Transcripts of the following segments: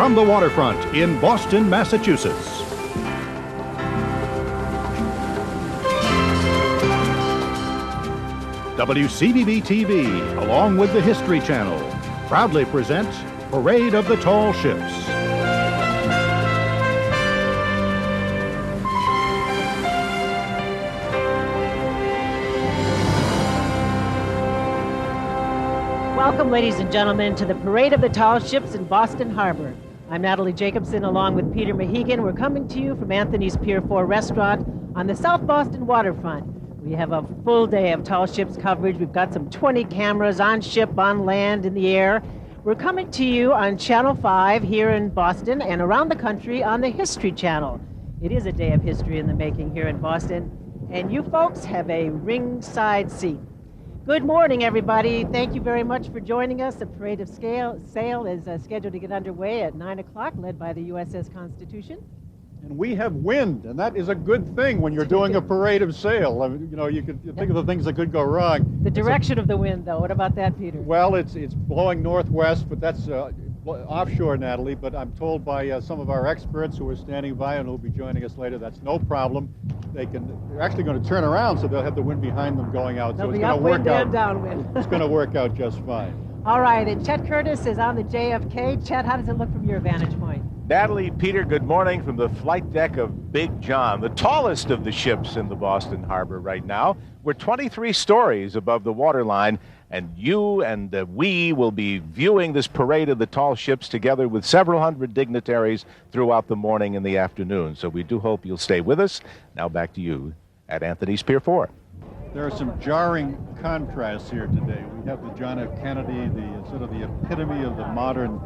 from the waterfront in Boston, Massachusetts. WCVB TV, along with the History Channel, proudly present Parade of the Tall Ships. Welcome, ladies and gentlemen, to the Parade of the Tall Ships in Boston Harbor. I'm Natalie Jacobson, along with Peter Mahegan. We're coming to you from Anthony's Pier 4 restaurant on the South Boston waterfront. We have a full day of tall ships coverage. We've got some 20 cameras on ship, on land, in the air. We're coming to you on Channel 5 here in Boston and around the country on the History Channel. It is a day of history in the making here in Boston, and you folks have a ringside seat. Good morning, everybody. Thank you very much for joining us. The Parade of Sail is scheduled to get underway at 9 o'clock, led by the USS Constitution. And we have wind, and that is a good thing when you're doing a parade of sail. I mean, you know, you think of the things that could go wrong. The direction of the wind, though. What about that, Peter? Well, it's blowing northwest, but that's offshore, Natalie. But I'm told by some of our experts who are standing by and who will be joining us later, that's no problem. They're actually going to turn around, so they'll have the wind behind them going out. They'll so be it's going to work upwind out. and downwind. It's going to work out just fine. All right, and Chet Curtis is on the JFK. Chet, how does it look from your vantage point? Natalie, Peter, good morning from the flight deck of Big John, the tallest of the ships in the Boston Harbor right now. We're 23 stories above the waterline, and you and we will be viewing this parade of the tall ships together with several hundred dignitaries throughout the morning and the afternoon. So we do hope you'll stay with us. Now back to you at Anthony's Pier 4. There are some jarring contrasts here today. We have the John F. Kennedy, the sort of the epitome of the modern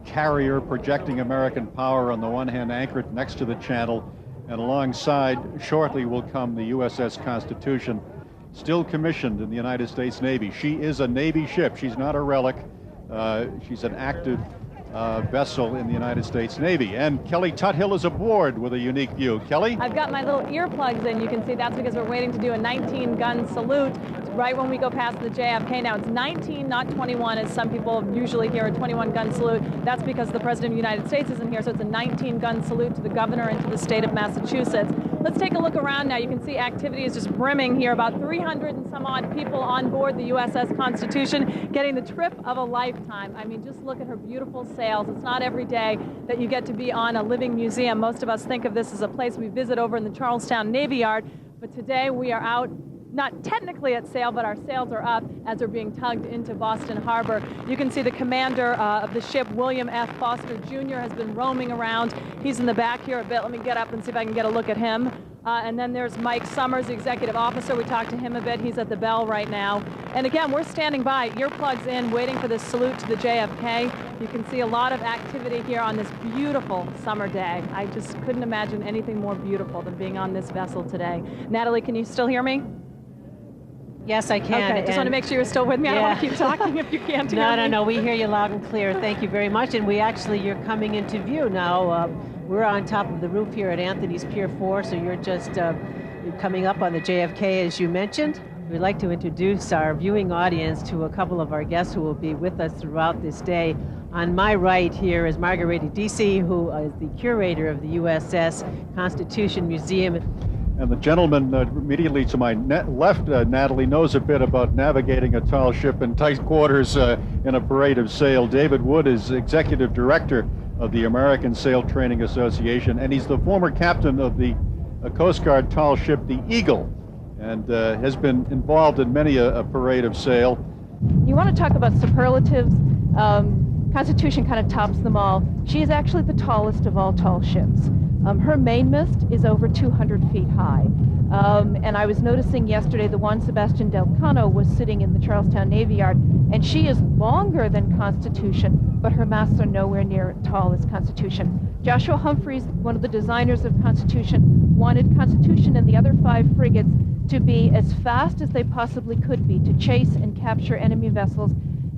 carrier projecting American power on the one hand, anchored next to the channel, and alongside shortly will come the USS Constitution, still commissioned in the United States Navy. She is a Navy ship. She's not a relic. She's an active vessel in the United States Navy. And Kelly Tuthill is aboard with a unique view. Kelly? I've got my little earplugs in. You can see that's because we're waiting to do a 19-gun salute right when we go past the JFK. Now, it's 19, not 21, as some people usually hear a 21-gun salute. That's because the President of the United States isn't here, so it's a 19-gun salute to the governor and to the state of Massachusetts. Let's take a look around now. You can see activity is just brimming here. About 300 and some odd people on board the USS Constitution, getting the trip of a lifetime. I mean, just look at her beautiful sails. It's not every day that you get to be on a living museum. Most of us think of this as a place we visit over in the Charlestown Navy Yard, but today we are out, not technically at sail, but our sails are up as they're being tugged into Boston Harbor. You can see the commander of the ship, William F. Foster Jr., has been roaming around. He's in the back here a bit. Let me get up and see if I can get a look at him. And then there's Mike Summers, the executive officer. We talked to him a bit. He's at the bell right now. And again, we're standing by, earplugs in, waiting for this salute to the JFK. You can see a lot of activity here on this beautiful summer day. I just couldn't imagine anything more beautiful than being on this vessel today. Natalie, can you still hear me? Yes, I can. Okay, just want to make sure you're still with me. I don't want to keep talking if you can't hear me. No, we hear you loud and clear. Thank you very much. And you're coming into view now. We're on top of the roof here at Anthony's Pier 4, so you're just coming up on the JFK, as you mentioned. We'd like to introduce our viewing audience to a couple of our guests who will be with us throughout this day. On my right here is Margarita Deci, who is the curator of the USS Constitution Museum. And the gentleman immediately to my left, Natalie, knows a bit about navigating a tall ship in tight quarters in a parade of sail. David Wood is executive director of the American Sail Training Association, and he's the former captain of the Coast Guard tall ship, the Eagle, and has been involved in many a parade of sail. You want to talk about superlatives? Constitution kind of tops them all. She is actually the tallest of all tall ships. Her mainmast is over 200 feet high. And I was noticing yesterday the Juan Sebastian del Cano was sitting in the Charlestown Navy Yard, and she is longer than Constitution, but her masts are nowhere near as tall as Constitution. Joshua Humphreys, one of the designers of Constitution, wanted Constitution and the other 5 frigates to be as fast as they possibly could be, to chase and capture enemy vessels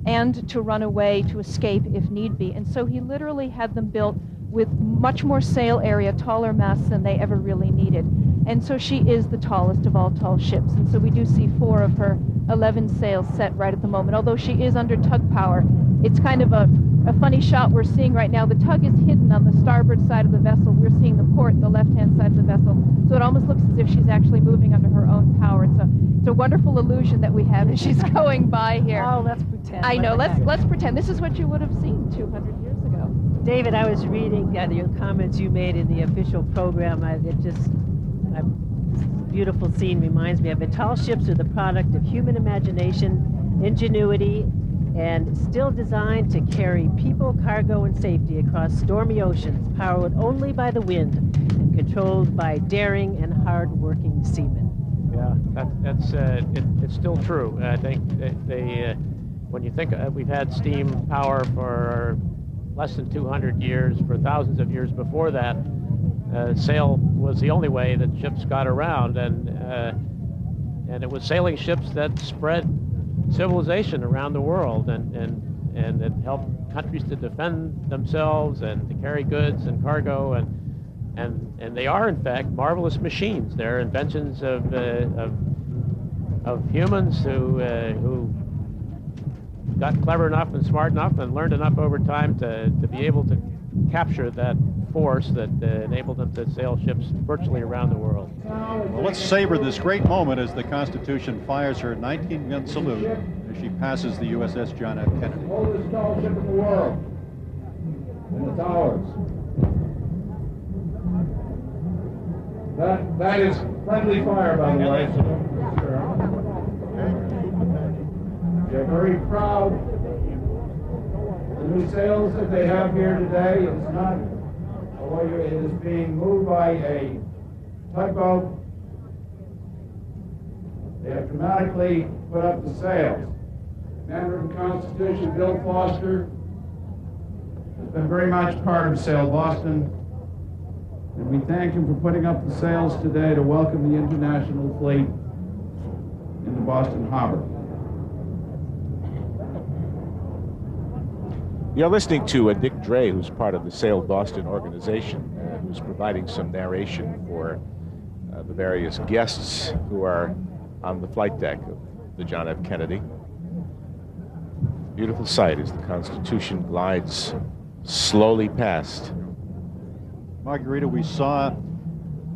and to run away, to escape if need be. And so he literally had them built with much more sail area, taller masts than they ever really needed. And so she is the tallest of all tall ships. And so we do see 4 of her 11 sails set right at the moment. Although she is under tug power, it's kind of a a funny shot we're seeing right now. The tug is hidden on the starboard side of the vessel. We're seeing the port, the left-hand side of the vessel. So it almost looks as if she's actually moving under her own power. It's a wonderful illusion that we have as she's going by here. Oh, let's pretend. I know. Let's pretend. This is what you would have seen 200 years ago. David, I was reading your comments you made in the official program. This beautiful scene reminds me of it. Tall ships are the product of human imagination, ingenuity, and still designed to carry people, cargo, and safety across stormy oceans, powered only by the wind and controlled by daring and hard-working seamen. Yeah, it's still true. I think when you think we've had steam power for less than 200 years, for thousands of years before that, sail was the only way that ships got around, and it was sailing ships that spread civilization around the world, and it helped countries to defend themselves and to carry goods and cargo, and they are in fact marvelous machines. They're inventions of humans who got clever enough and smart enough and learned enough over time to be able to capture that force that enabled them to sail ships virtually around the world. Well, let's savor this great moment as the Constitution fires her 19-gun salute as she passes the USS John F. Kennedy. The oldest tall ship in the world, in the towers. That is friendly fire, by the way. They're very proud. The new sails that they have here today is not, it is being moved by a tugboat. They have dramatically put up the sails. Commander of the Constitution, Bill Foster, has been very much part of Sail Boston, and we thank him for putting up the sails today to welcome the international fleet into Boston Harbor. You're listening to Dick Dre, who's part of the Sail Boston organization, who's providing some narration for the various guests who are on the flight deck of the John F. Kennedy. Beautiful sight as the Constitution glides slowly past. Margarita, we saw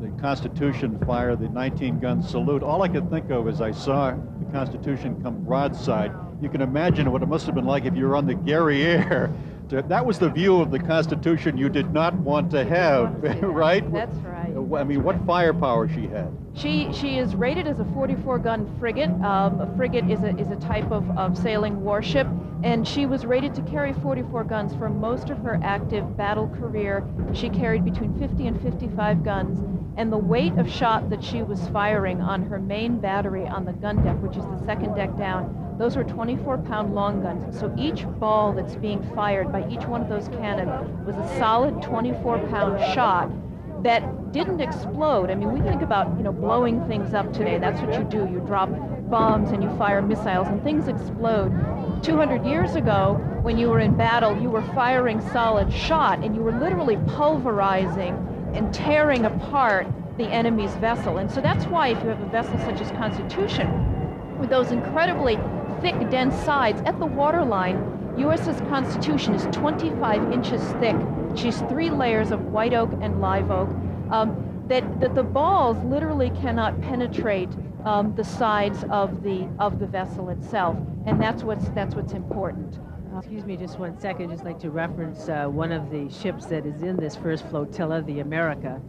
the Constitution fire the 19-gun salute. All I could think of as I saw the Constitution come broadside, you can imagine what it must have been like if you were on the Guerriere. That was the view of the Constitution you did not want to have, right? That's right. I mean, what firepower she had. She is rated as a 44-gun frigate. A frigate is a type of sailing warship, and she was rated to carry 44 guns for most of her active battle career. She carried between 50 and 55 guns, and the weight of shot that she was firing on her main battery on the gun deck, which is the second deck down, those were 24-pound long guns. So each ball that's being fired by each one of those cannon was a solid 24-pound shot that didn't explode. I mean, we think about, blowing things up today. That's what you do. You drop bombs and you fire missiles and things explode. 200 years ago, when you were in battle, you were firing solid shot and you were literally pulverizing and tearing apart the enemy's vessel. And so that's why if you have a vessel such as Constitution, with those incredibly thick, dense sides, at the waterline, USS Constitution is 25 inches thick. She's 3 layers of white oak and live oak. That the balls literally cannot penetrate the sides of the vessel itself, and that's what's important. Excuse me just one second. I'd just like to reference one of the ships that is in this first flotilla, the America.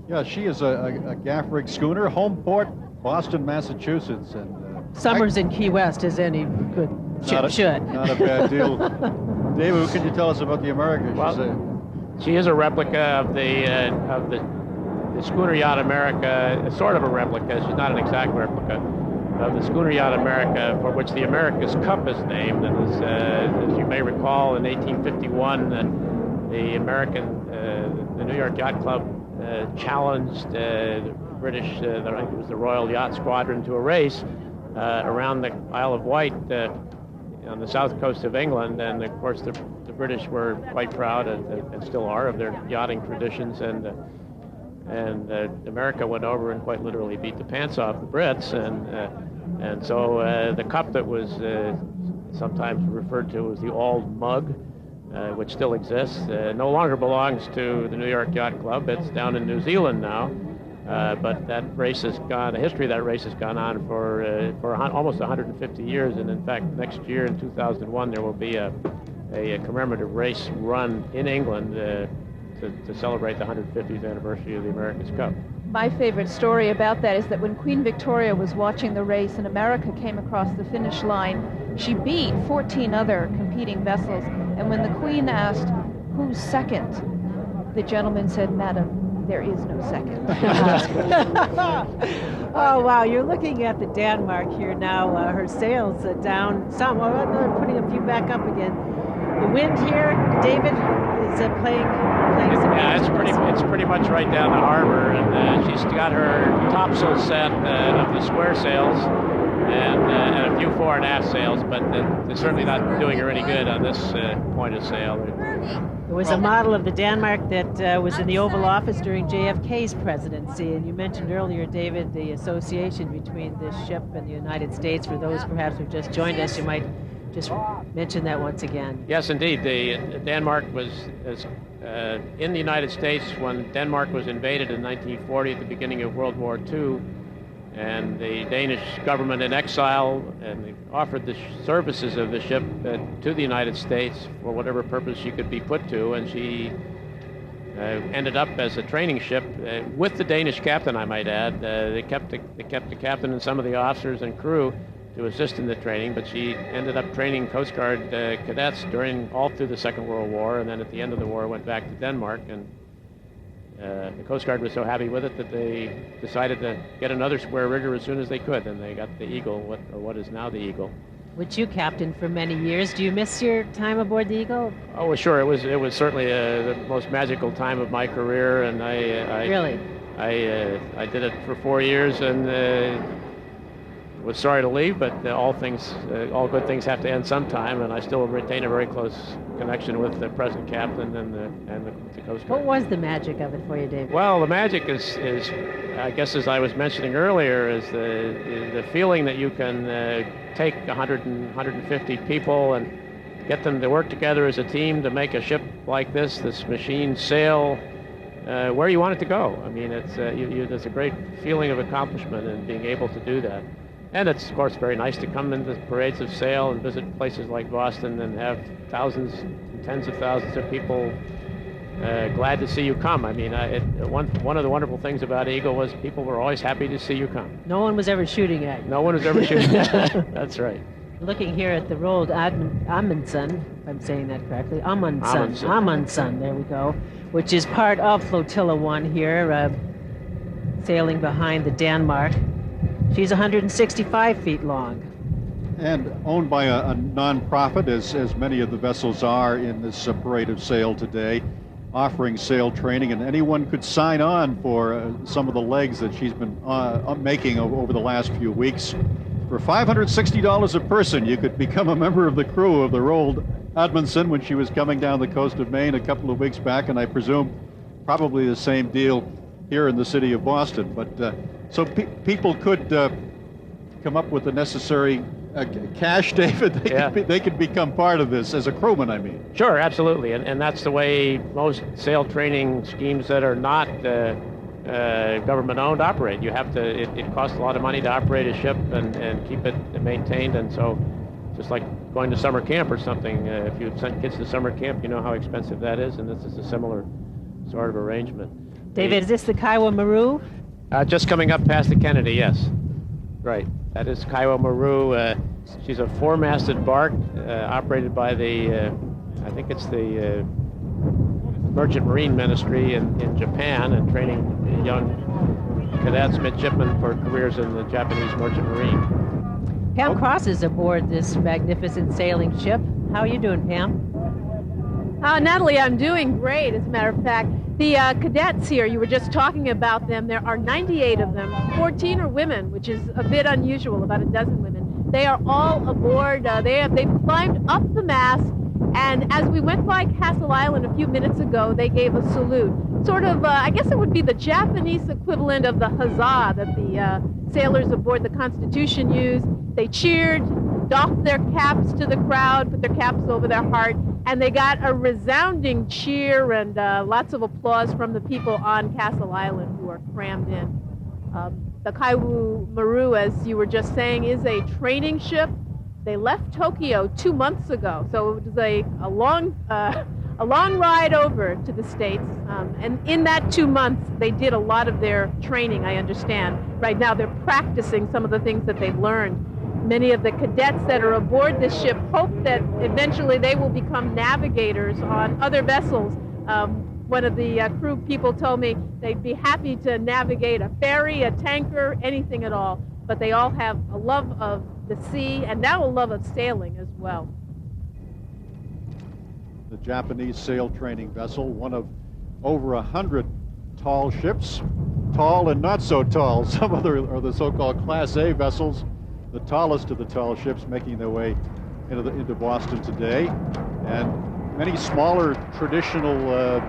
Yeah, she is a gaff rig schooner, home port, Boston, Massachusetts, and Summers in Key West, as any good ship should. Not a bad deal. David, what can you tell us about the America? She is a replica of the schooner yacht America, sort of a replica. She's not an exact replica of the schooner yacht America, for which the America's Cup is named. And as you may recall, in 1851, the New York Yacht Club challenged the British, I think it was the Royal Yacht Squadron, to a race around the Isle of Wight on the south coast of England, and of course the British were quite proud and still are of their yachting traditions, and America went over and quite literally beat the pants off the Brits, and so the cup that was sometimes referred to as the Old Mug, which still exists. No longer belongs to the New York Yacht Club. It's down in New Zealand now. But that race has gone, the history of that race has gone on for almost 150 years. And in fact, next year in 2001, there will be a commemorative race run in England to celebrate the 150th anniversary of the America's Cup. My favorite story about that is that when Queen Victoria was watching the race and America came across the finish line, she beat 14 other competing vessels. And when the Queen asked, "Who's second?" the gentleman said, "Madam, there is no second." Oh, wow. You're looking at the Denmark here now. Her sails down some. Oh, no, they're putting a few back up again. The wind here, David, is playing some. Yeah, it's pretty much right down the harbor, and she's got her topsail set of the square sails and a few fore and aft sails, but they're certainly not doing her any good on this point of sail. There was a model of the Denmark that was in the Oval Office during JFK's presidency, and you mentioned earlier, David, the association between this ship and the United States. For those perhaps who've just joined us, you might just mention that once again. Yes, indeed. The Denmark was in the United States when Denmark was invaded in 1940 at the beginning of World War II, and the Danish government in exile and offered the services of the ship to the United States for whatever purpose she could be put to, and she ended up as a training ship with the Danish captain, I might add. They kept the captain and some of the officers and crew to assist in the training, but she ended up training Coast Guard cadets all through the Second World War, and then at the end of the war went back to Denmark, and the Coast Guard was so happy with it that they decided to get another square rigger as soon as they could, and they got the Eagle, what is now the Eagle. Which you captained for many years. Do you miss your time aboard the Eagle? Oh, well, sure. It was certainly the most magical time of my career, and I really? I did it for 4 years, and was sorry to leave, but all good things have to end sometime, and I still retain a very close connection with the present captain and the Coast Guard. What was the magic of it for you, David? Well, the magic is I guess, as I was mentioning earlier, is the feeling that you can take 150 people and get them to work together as a team to make a ship like this machine, sail where you want it to go. I mean, there's a great feeling of accomplishment in being able to do that. And it's, of course, very nice to come into parades of sail and visit places like Boston and have thousands, tens of thousands of people glad to see you come. I mean, one of the wonderful things about Eagle was people were always happy to see you come. No one was ever shooting at you. No one was ever shooting at you. That's right. Looking here at the Roald Amundsen, if I'm saying that correctly, Amundsen, there we go, which is part of Flotilla 1 here, sailing behind the Denmark. She's 165 feet long. And owned by a non-profit, as many of the vessels are in this parade of sail today, offering sail training, and anyone could sign on for some of the legs that she's been making over the last few weeks. For $560 a person, you could become a member of the crew of the Roald Amundsen when she was coming down the coast of Maine a couple of weeks back, and I presume probably the same deal here in the city of Boston. But so people could come up with the necessary cash, David. They could become part of this as a crewman, I mean. Sure, absolutely, and that's the way most sail training schemes that are not government-owned operate. You have to. It costs a lot of money to operate a ship and keep it maintained, and so just like going to summer camp or something. If you send kids to summer camp, you know how expensive that is, and this is a similar sort of arrangement. David, is this the Kiowa Maru? Just coming up past the Kennedy, yes. Right. That is Kiowa Maru. She's a four-masted bark operated by I think it's the Merchant Marine Ministry in Japan, and training young cadets, midshipmen for careers in the Japanese Merchant Marine. Pam Cross is aboard this magnificent sailing ship. How are you doing, Pam? Natalie, I'm doing great, as a matter of fact. The cadets here, you were just talking about them. There are 98 of them. 14 are women, which is a bit unusual, about a dozen women. They are all aboard. They've climbed up the mast, and as we went by Castle Island a few minutes ago, they gave a salute. Sort of, I guess it would be the Japanese equivalent of the huzzah that the sailors aboard the Constitution used. They cheered, doffed their caps to the crowd, put their caps over their heart, and they got a resounding cheer and lots of applause from the people on Castle Island who are crammed in. The Kaiwu Maru, as you were just saying, is a training ship. They left Tokyo 2 months ago, so it was a long ride over to the States. And in that 2 months, they did a lot of their training, I understand. Right now, they're practicing some of the things that they've learned. Many of the cadets that are aboard this ship hope that eventually they will become navigators on other vessels. One of the crew people told me they'd be happy to navigate a ferry, a tanker, anything at all. But they all have a love of the sea and now a love of sailing as well. The Japanese sail training vessel, one of over 100 tall ships, tall and not so tall. Some of them are the so-called Class A vessels, the tallest of the tall ships making their way into Boston today. And many smaller traditional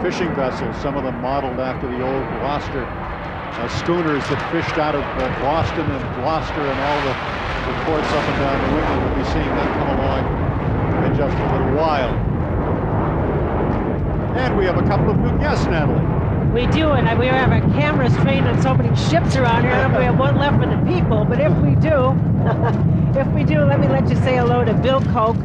fishing vessels, some of them modeled after the old Gloucester schooners that fished out of Boston and Gloucester and all the ports up and down New England. We'll be seeing them come along in just a little while. And we have a couple of new guests, Natalie. We do, and we have our cameras trained on so many ships around here. I don't know if we have one left for the people, but if we do, let me let you say hello to Bill Koch,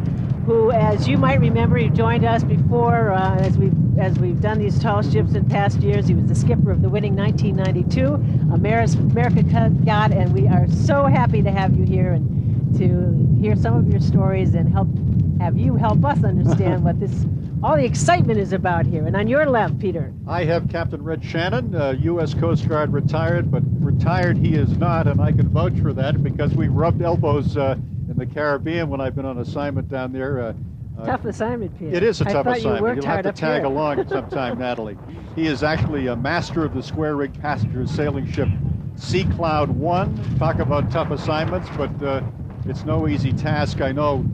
who, as you might remember, he joined us before as we've done these tall ships in past years. He was the skipper of the winning 1992 America Cup yacht, and we are so happy to have you here and to hear some of your stories and have you help us understand what all the excitement is about here. And on your left, Peter. I have Captain Red Shannon, U.S. Coast Guard retired, but retired he is not, and I can vouch for that because we rubbed elbows in the Caribbean when I've been on assignment down there. Tough assignment, Peter. It is a tough I thought assignment. You worked You'll have hard to up tag here. along at some time, Natalie. He is actually a master of the square rig passenger sailing ship Sea Cloud 1. Talk about tough assignments, but it's no easy task, I know,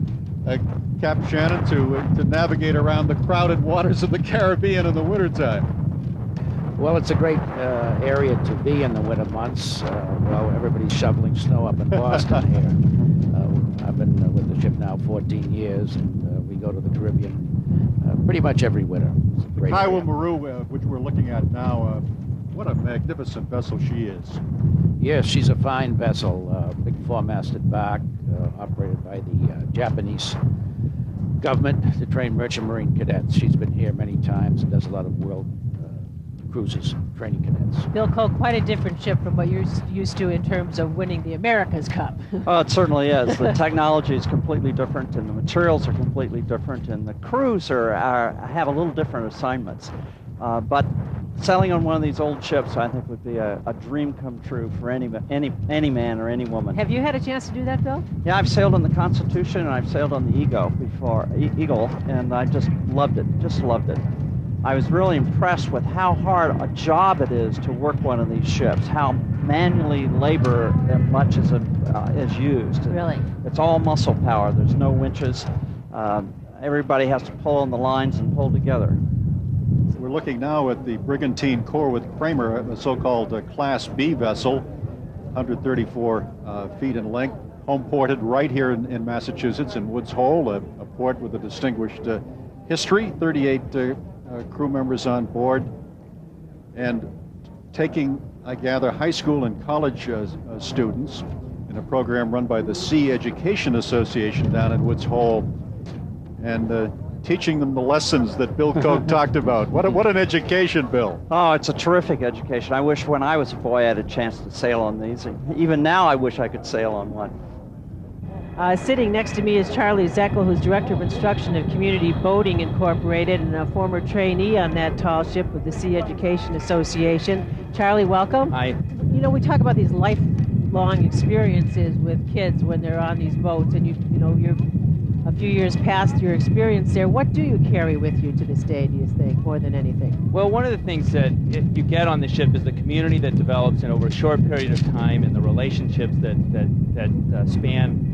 Captain Shannon, to navigate around the crowded waters of the Caribbean in the wintertime. Well, it's a great area to be in the winter months. Everybody's shoveling snow up in Boston here. I've been with the ship now 14 years, and we go to the Caribbean pretty much every winter. It's a great Kaiwa area. Maru, which we're looking at now, what a magnificent vessel she is. Yes, she's a fine vessel, big four-masted bark, operated by the Japanese government to train merchant marine cadets. She's been here many times and does a lot of world cruises, training cadets. Bill Koch, quite a different ship from what you're used to in terms of winning the America's Cup. Oh, it certainly is. The technology is completely different, and the materials are completely different, and the crews have a little different assignments. But sailing on one of these old ships, I think, would be a dream come true for any man or any woman. Have you had a chance to do that, Bill? Yeah, I've sailed on the Constitution, and I've sailed on the Eagle before, Eagle, and I just loved it. I was really impressed with how hard a job it is to work one of these ships, how manually labor much is used. Really? It's all muscle power. There's no winches. Everybody has to pull on the lines and pull together. We're looking now at the Brigantine Corwith Kramer, a so-called Class B vessel, 134 feet in length, home ported right here in Massachusetts, in Woods Hole, a port with a distinguished history, 38 crew members on board, and taking, I gather, high school and college students in a program run by the Sea Education Association down in Woods Hole, and teaching them the lessons that Bill Koch talked about. What an education, Bill. Oh, it's a terrific education. I wish when I was a boy I had a chance to sail on these. Even now I wish I could sail on one. Sitting next to me is Charlie Zeckel, who's Director of Instruction of Community Boating Incorporated and a former trainee on that tall ship with the Sea Education Association. Charlie, welcome. Hi. You know, we talk about these lifelong experiences with kids when they're on these boats, and you're a few years past your experience there. What do you carry with you to this day, do you think, more than anything? Well, one of the things that you get on the ship is the community that develops over a short period of time, and the relationships that span,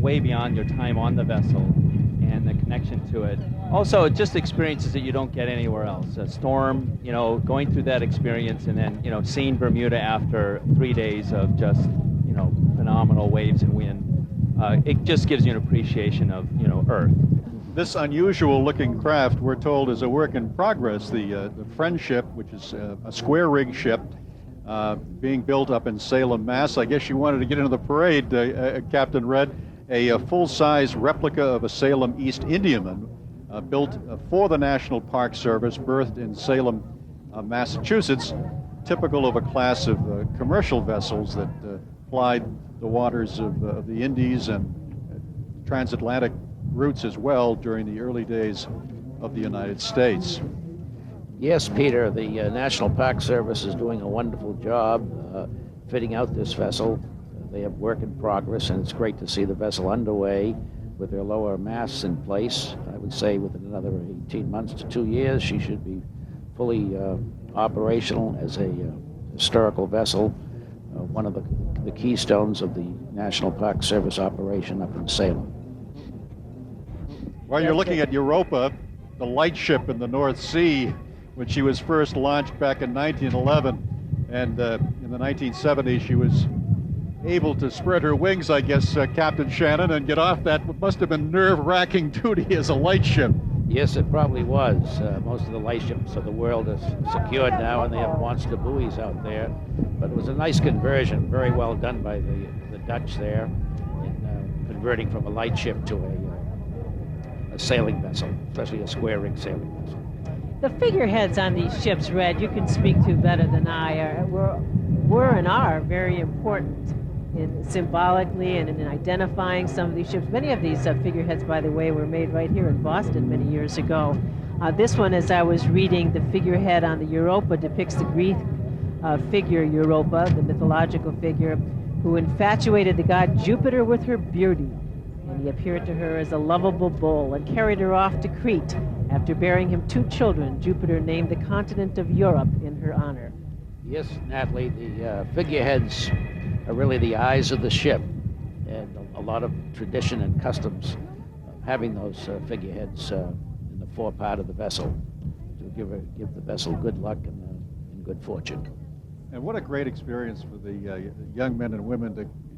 way beyond your time on the vessel, and the connection to it. Also, just experiences that you don't get anywhere else. A storm, going through that experience, and then, seeing Bermuda after 3 days of just, phenomenal waves and wind. it just gives you an appreciation of, Earth. This unusual-looking craft, we're told, is a work in progress. The Friendship, which is a square-rig ship, being built up in Salem, Mass. I guess you wanted to get into the parade, Captain Red. A full-size replica of a Salem East Indiaman, built for the National Park Service, berthed in Salem, Massachusetts, typical of a class of commercial vessels that plied the waters of the Indies and transatlantic routes as well during the early days of the United States. Yes, Peter, the National Park Service is doing a wonderful job fitting out this vessel. They have work in progress, and it's great to see the vessel underway with their lower masts in place. I would say within another 18 months to 2 years, she should be fully operational as a historical vessel, one of the keystones of the National Park Service operation up in Salem. While you're looking at Europa, the lightship in the North Sea, when she was first launched back in 1911, and in the 1970s she was able to spread her wings, I guess, Captain Shannon, and get off that what must have been nerve-wracking duty as a lightship. Yes, it probably was. Most of the lightships of the world are secured now, and they have monster buoys out there. But it was a nice conversion, very well done by the Dutch there, in converting from a lightship to a sailing vessel, especially a square-rig sailing vessel. The figureheads on these ships, Red, you can speak to better than I, were and are very important symbolically and in identifying some of these ships. Many of these figureheads, by the way, were made right here in Boston many years ago. This one, as I was reading, the figurehead on the Europa depicts the Greek figure Europa, the mythological figure, who infatuated the god Jupiter with her beauty. And he appeared to her as a lovable bull and carried her off to Crete. After bearing him 2 children, Jupiter named the continent of Europe in her honor. Yes, Natalie, the figureheads are really the eyes of the ship, and a lot of tradition and customs of having those figureheads in the forepart of the vessel to give the vessel good luck and good fortune. And what a great experience for the young men and women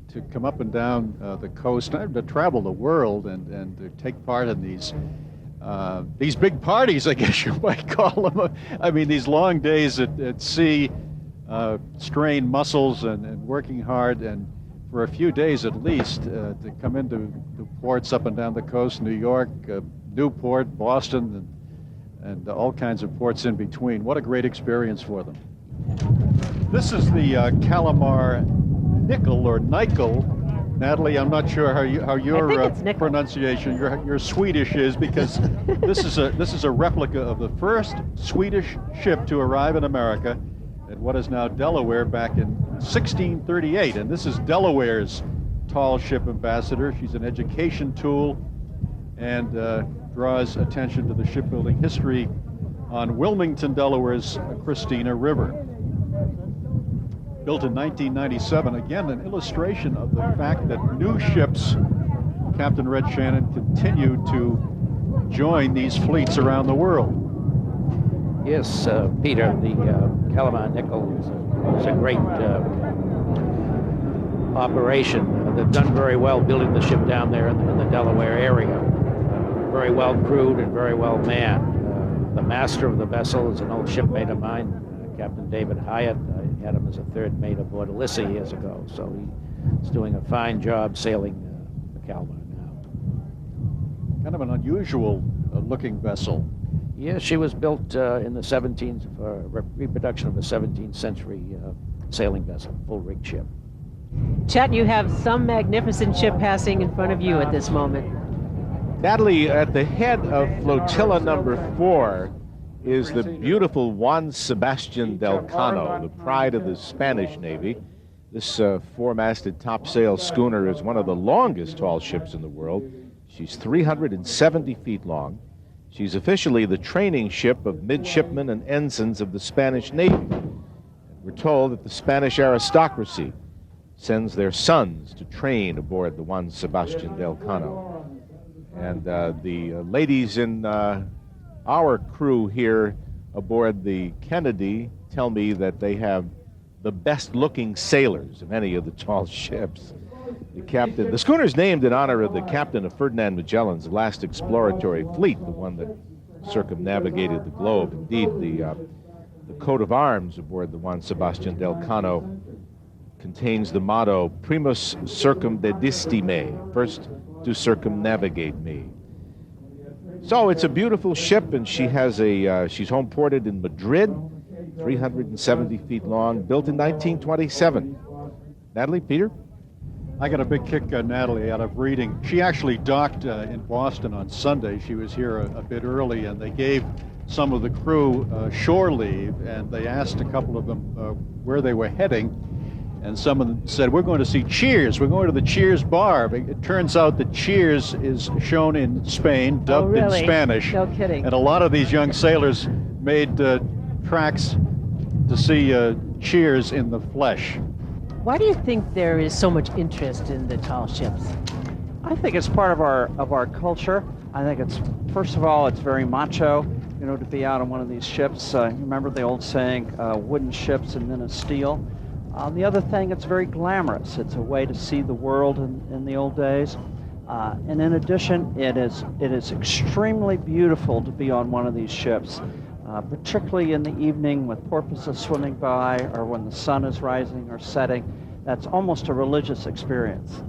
to come up and down the coast, to travel the world and to take part in these big parties, I guess you might call them. I mean, these long days at sea, strained muscles and working hard, and for a few days at least, to come into the ports up and down the coast, New York, Newport, Boston, and all kinds of ports in between. What a great experience for them. This is the Calamar nickel or nickel. Natalie, I'm not sure how your pronunciation, your Swedish is, because this is a replica of the first Swedish ship to arrive in America at what is now Delaware back in 1638. And this is Delaware's tall ship ambassador. She's an education tool and draws attention to the shipbuilding history on Wilmington, Delaware's Christina River. Built in 1997, again, an illustration of the fact that new ships, Captain Red Shannon, continue to join these fleets around the world. Yes, Peter, the Calamar nickel is a great operation. They've done very well building the ship down there in the Delaware area. Very well crewed and very well manned. The master of the vessel is an old shipmate of mine, Captain David Hyatt. I had him as a third mate aboard Alyssa years ago, so he's doing a fine job sailing the Calamar now. Kind of an unusual looking vessel. Yes, she was built in the 17th for reproduction of a 17th century sailing vessel, full rig ship. Chet, you have some magnificent ship passing in front of you at this moment. Natalie, at the head of flotilla number 4 is the beautiful Juan Sebastian del Cano, the pride of the Spanish Navy. This four-masted topsail schooner is one of the longest tall ships in the world. She's 370 feet long. She's officially the training ship of midshipmen and ensigns of the Spanish Navy. We're told that the Spanish aristocracy sends their sons to train aboard the Juan Sebastian del Cano. And the ladies in our crew here aboard the Kennedy tell me that they have the best-looking sailors of any of the tall ships. The schooner's named in honor of the captain of Ferdinand Magellan's last exploratory fleet, the one that circumnavigated the globe. Indeed, the coat of arms aboard the Juan Sebastian del Cano contains the motto, Primus circumdedisti me, first to circumnavigate me. So it's a beautiful ship, and she's home ported in Madrid, 370 feet long, built in 1927. Natalie, Peter? I got a big kick, Natalie, out of reading. She actually docked in Boston on Sunday. She was here a bit early, and they gave some of the crew shore leave, and they asked a couple of them where they were heading, and some of them said, we're going to see Cheers. We're going to the Cheers bar. It turns out that Cheers is shown in Spain, dubbed in Spanish. No kidding. And a lot of these young sailors made tracks to see Cheers in the flesh. Why do you think there is so much interest in the tall ships? I think it's part of our culture. I think it's, first of all, it's very macho, you know, to be out on one of these ships. Remember the old saying, wooden ships and men of steel? The other thing, it's very glamorous. It's a way to see the world in the old days. And in addition, it is extremely beautiful to be on one of these ships, particularly in the evening with porpoises swimming by, or when the sun is rising or setting. That's almost a religious experience.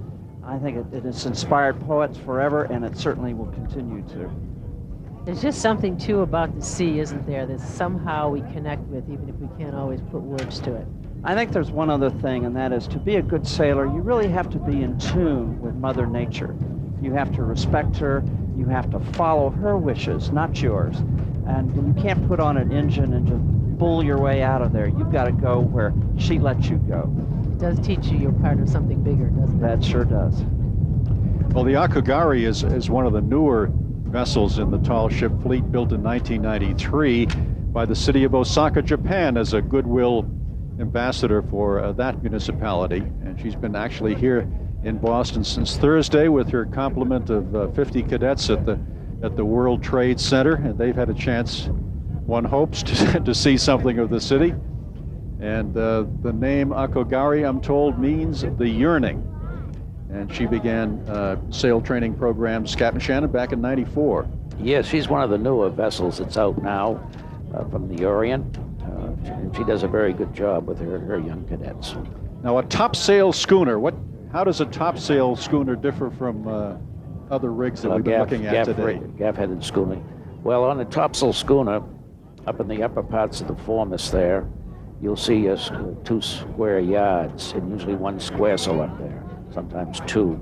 I think it has inspired poets forever, and it certainly will continue to. There's just something, too, about the sea, isn't there, that somehow we connect with, even if we can't always put words to it. I think there's one other thing, and that is to be a good sailor, you really have to be in tune with Mother Nature. You have to respect her. You have to follow her wishes, not yours. And you can't put on an engine and just bull your way out of there. You've got to go where she lets you go. It does teach you you're part of something bigger, doesn't it? That sure does. Well, the Akugari is one of the newer vessels in the tall ship fleet, built in 1993 by the city of Osaka, Japan, as a goodwill ambassador for that municipality. And she's been actually here in Boston since Thursday with her complement of 50 cadets at the World Trade Center, and they've had a chance, one hopes, to see something of the city. And the name Akugari, I'm told, means the yearning. And she began sail training programs, Captain Shannon, back in '94. Yes, she's one of the newer vessels that's out now from the Orient. And she does a very good job with her young cadets. Now, a topsail schooner, how does a topsail schooner differ from other rigs that we've been looking at today? Gaff-headed schooner. Well, on a topsail schooner, up in the upper parts of the foremast there, you'll see two square yards, and usually one square sail up there, sometimes two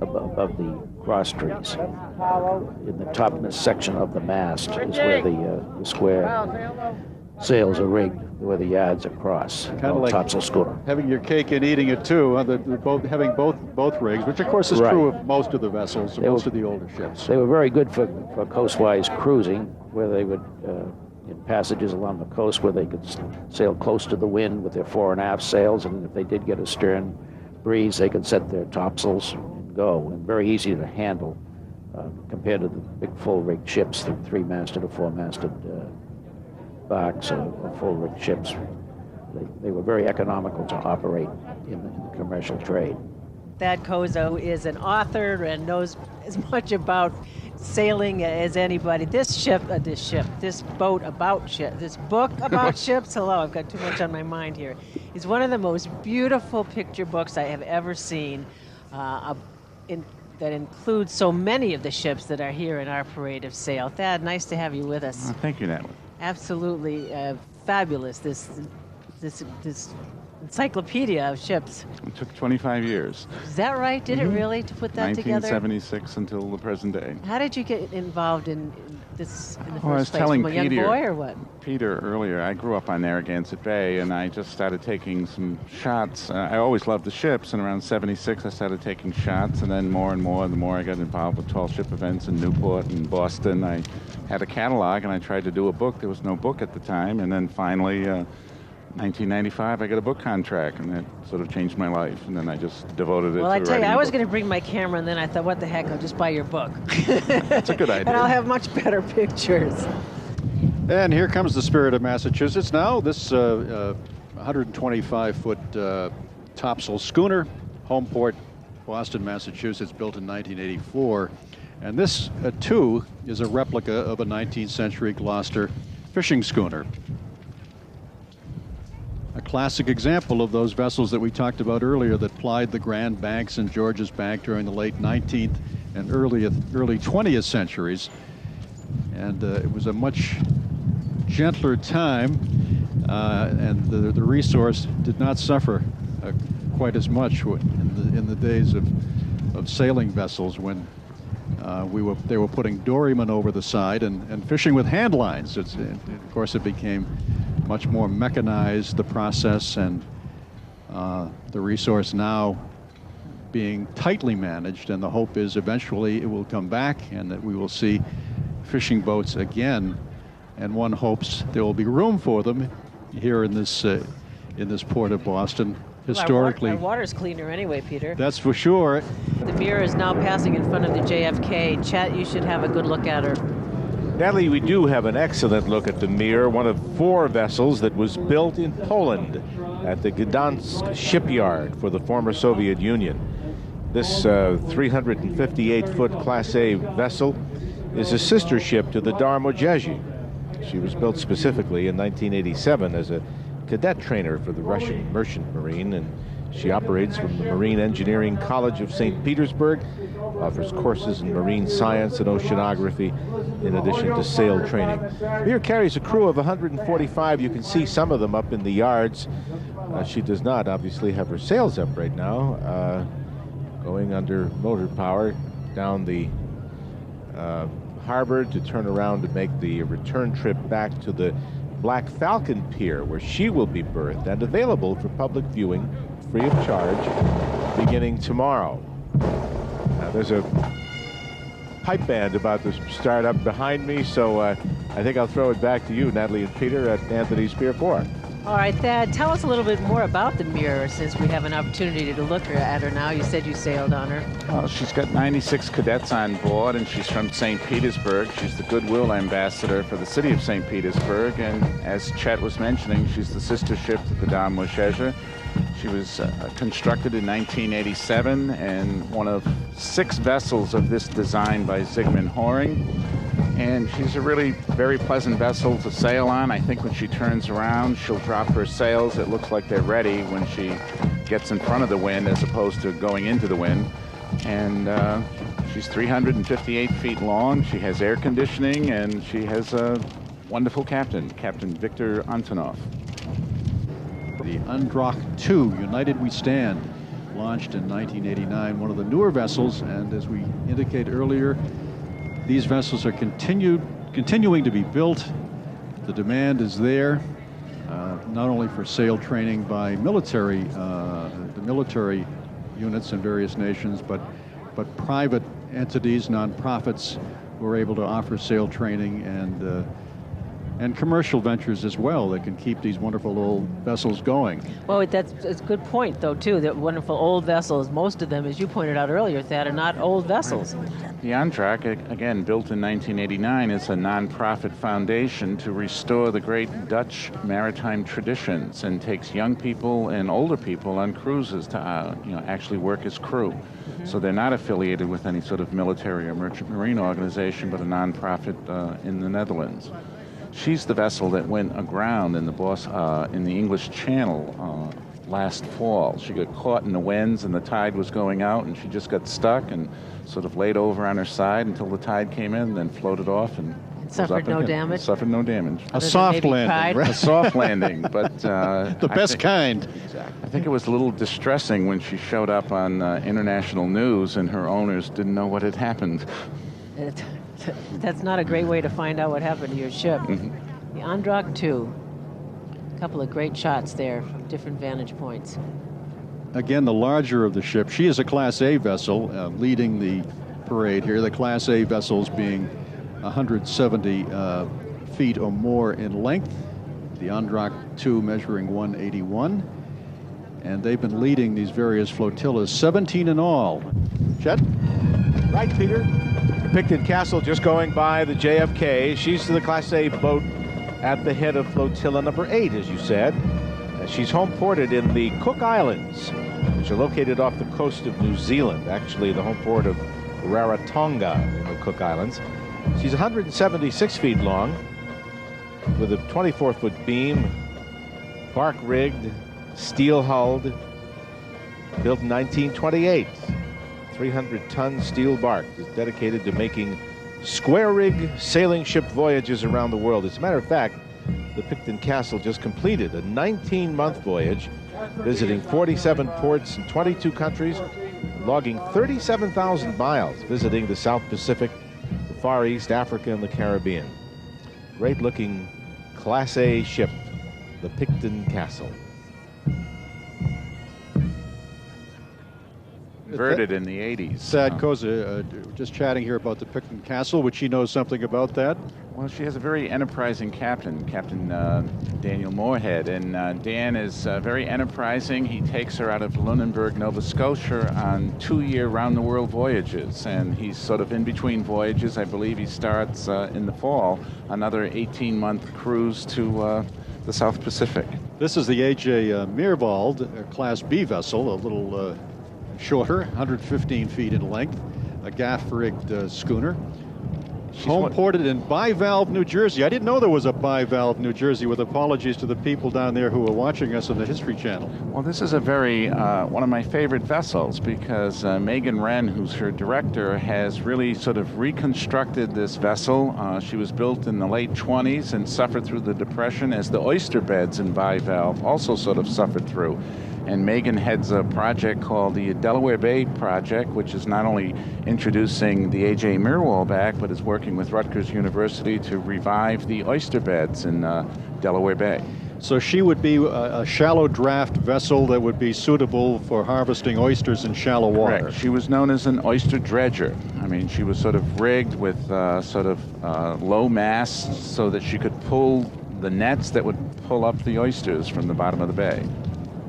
above the cross trees. In the topmost section of the mast is where the square sails are rigged, where the yards are crossed. Kind of like topsail schooner. Having your cake and eating it too. Having both rigs, which of course is true of most of the vessels, most of the older ships. They were very good for coastwise cruising, where they would in passages along the coast where they could sail close to the wind with their fore and aft sails, and if they did get a stern breeze, they could set their topsails and go. And very easy to handle compared to the big full-rigged ships, the three-masted or four-masted barks or full-rigged ships. They were very economical to operate in the commercial trade. Thad Kozo is an author and knows as much about sailing as anybody. This book about ships, hello, I've got too much on my mind here, is one of the most beautiful picture books I have ever seen that includes so many of the ships that are here in our parade of sail. Thad, nice to have you with us. Thank you, Natalie. Absolutely fabulous, this encyclopedia of ships. It took 25 years. Is that right? Did it really, to put that together? 1976 until the present day. How did you get involved in this in the first I was place? telling From a young boy or what? Peter earlier, I grew up on Narragansett Bay, and I just started taking some shots. I always loved the ships, and around 76 I started taking shots, and then more and more, the more I got involved with tall ship events in Newport and Boston, I had a catalog, and I tried to do a book. There was no book at the time, and then finally, 1995, I got a book contract, and that sort of changed my life, and then I just devoted it to writing. Well, I tell you, I was going to bring my camera, and then I thought, what the heck, I'll just buy your book. That's a good idea. And I'll have much better pictures. And here comes the Spirit of Massachusetts now. This 125-foot topsail schooner, home port Boston, Massachusetts, built in 1984. And this, too, is a replica of a 19th century Gloucester fishing schooner. A classic example of those vessels that we talked about earlier that plied the Grand Banks and George's Bank during the late 19th and early 20th centuries. And it was a much gentler time, and the resource did not suffer quite as much in the days of sailing vessels when they were putting dorymen over the side and fishing with hand lines. Of course, it became much more mechanized, the process, and the resource now being tightly managed, and the hope is eventually it will come back and that we will see fishing boats again, and one hopes there will be room for them here in this port of Boston. Historically, our water's cleaner anyway, Peter. That's for sure. The Mirror is now passing in front of the JFK. Chet, you should have a good look at her. Natalie, we do have an excellent look at the Mir, one of 4 vessels that was built in Poland at the Gdansk shipyard for the former Soviet Union. This 358-foot Class A vessel is a sister ship to the Darmojeji. She was built specifically in 1987 as a cadet trainer for the Russian Merchant Marine, and she operates from the Marine Engineering College of St. Petersburg, offers courses in marine science and oceanography, in addition to sail training. Mir carries a crew of 145. You can see some of them up in the yards. She does not obviously have her sails up right now, going under motor power down the harbor to turn around to make the return trip back to the Black Falcon Pier, where she will be berthed and available for public viewing free of charge beginning tomorrow. There's a pipe band about to start up behind me, so I think I'll throw it back to you, Natalie and Peter, at Anthony's Pier 4. All right, Thad, tell us a little bit more about the Mirror, since we have an opportunity to look at her now. You said you sailed on her. Well, she's got 96 cadets on board, and she's from St. Petersburg. She's the Goodwill Ambassador for the city of St. Petersburg, and as Chet was mentioning, she's the sister ship to the Darmojeji. She was constructed in 1987 and one of 6 vessels of this design by Zygmunt Höring. And she's a really very pleasant vessel to sail on. I think when she turns around, she'll drop her sails. It looks like they're ready when she gets in front of the wind as opposed to going into the wind. And she's 358 feet long. She has air conditioning, and she has a wonderful captain, Captain Victor Antonov. The Androck II, United We Stand, launched in 1989, one of the newer vessels, and as we indicated earlier, these vessels are continuing to be built. The demand is there, not only for sail training by the military units in various nations, but private entities, nonprofits, who are able to offer sail training and commercial ventures as well that can keep these wonderful old vessels going. Well, that's a good point, though, too, that wonderful old vessels, most of them, as you pointed out earlier, Thad, are not old vessels. The Androck, again, built in 1989, is a nonprofit foundation to restore the great Dutch maritime traditions and takes young people and older people on cruises to actually work as crew. So they're not affiliated with any sort of military or merchant marine organization, but a nonprofit in the Netherlands. She's the vessel that went aground in the English Channel last fall. She got caught in the winds and the tide was going out, and she just got stuck and sort of laid over on her side until the tide came in, and then floated off and suffered no damage. Suffered no damage. A soft landing, right? A soft landing, but the best kind. Exactly. I think it was a little distressing when she showed up on international news and her owners didn't know what had happened. That's not a great way to find out what happened to your ship. The Androck II. A couple of great shots there from different vantage points. Again, the larger of the ship. She is a Class A vessel leading the parade here. The Class A vessels being 170 feet or more in length. The Androck II measuring 181. And they've been leading these various flotillas, 17 in all. Chet? Right, Peter. Picton Castle just going by the JFK. She's the Class A boat at the head of flotilla number 8, as you said. She's home ported in the Cook Islands which are located off the coast of New Zealand, actually the home port of Rarotonga in the Cook Islands. She's 176 feet long with a 24-foot beam, bark-rigged, steel-hulled, built in 1928. 300-ton steel bark is dedicated to making square-rig sailing ship voyages around the world. As a matter of fact, the Picton Castle just completed a 19-month voyage, visiting 47 ports in 22 countries, logging 37,000 miles, visiting the South Pacific, the Far East, Africa, and the Caribbean. Great-looking Class A ship, the Picton Castle. Converted in the 80s. Sad Koza, just chatting here about the Picton Castle, which she knows something about that. Well, she has a very enterprising captain, Captain Daniel Moorhead, and Dan is very enterprising. He takes her out of Lunenburg, Nova Scotia on 2-year round-the-world voyages, and he's sort of in between voyages. I believe he starts in the fall, another 18-month cruise to the South Pacific. This is the A.J. Meerwald, a Class B vessel, a little shorter, 115 feet in length, a gaff-rigged schooner. Home ported in Bivalve, New Jersey. I didn't know there was a Bivalve, New Jersey, with apologies to the people down there who are watching us on the History Channel. Well, this is a very, one of my favorite vessels because Megan Wren, who's her director, has really sort of reconstructed this vessel. She was built in the late 20s and suffered through the Depression, as the oyster beds in Bivalve also sort of suffered through. And Megan heads a project called the Delaware Bay Project, which is not only introducing the A.J. Meerwald back, but is working with Rutgers University to revive the oyster beds in Delaware Bay. So she would be a shallow draft vessel that would be suitable for harvesting oysters in shallow water. Correct. She was known as an oyster dredger. I mean, she was sort of rigged with sort of low masts so that she could pull the nets that would pull up the oysters from the bottom of the bay.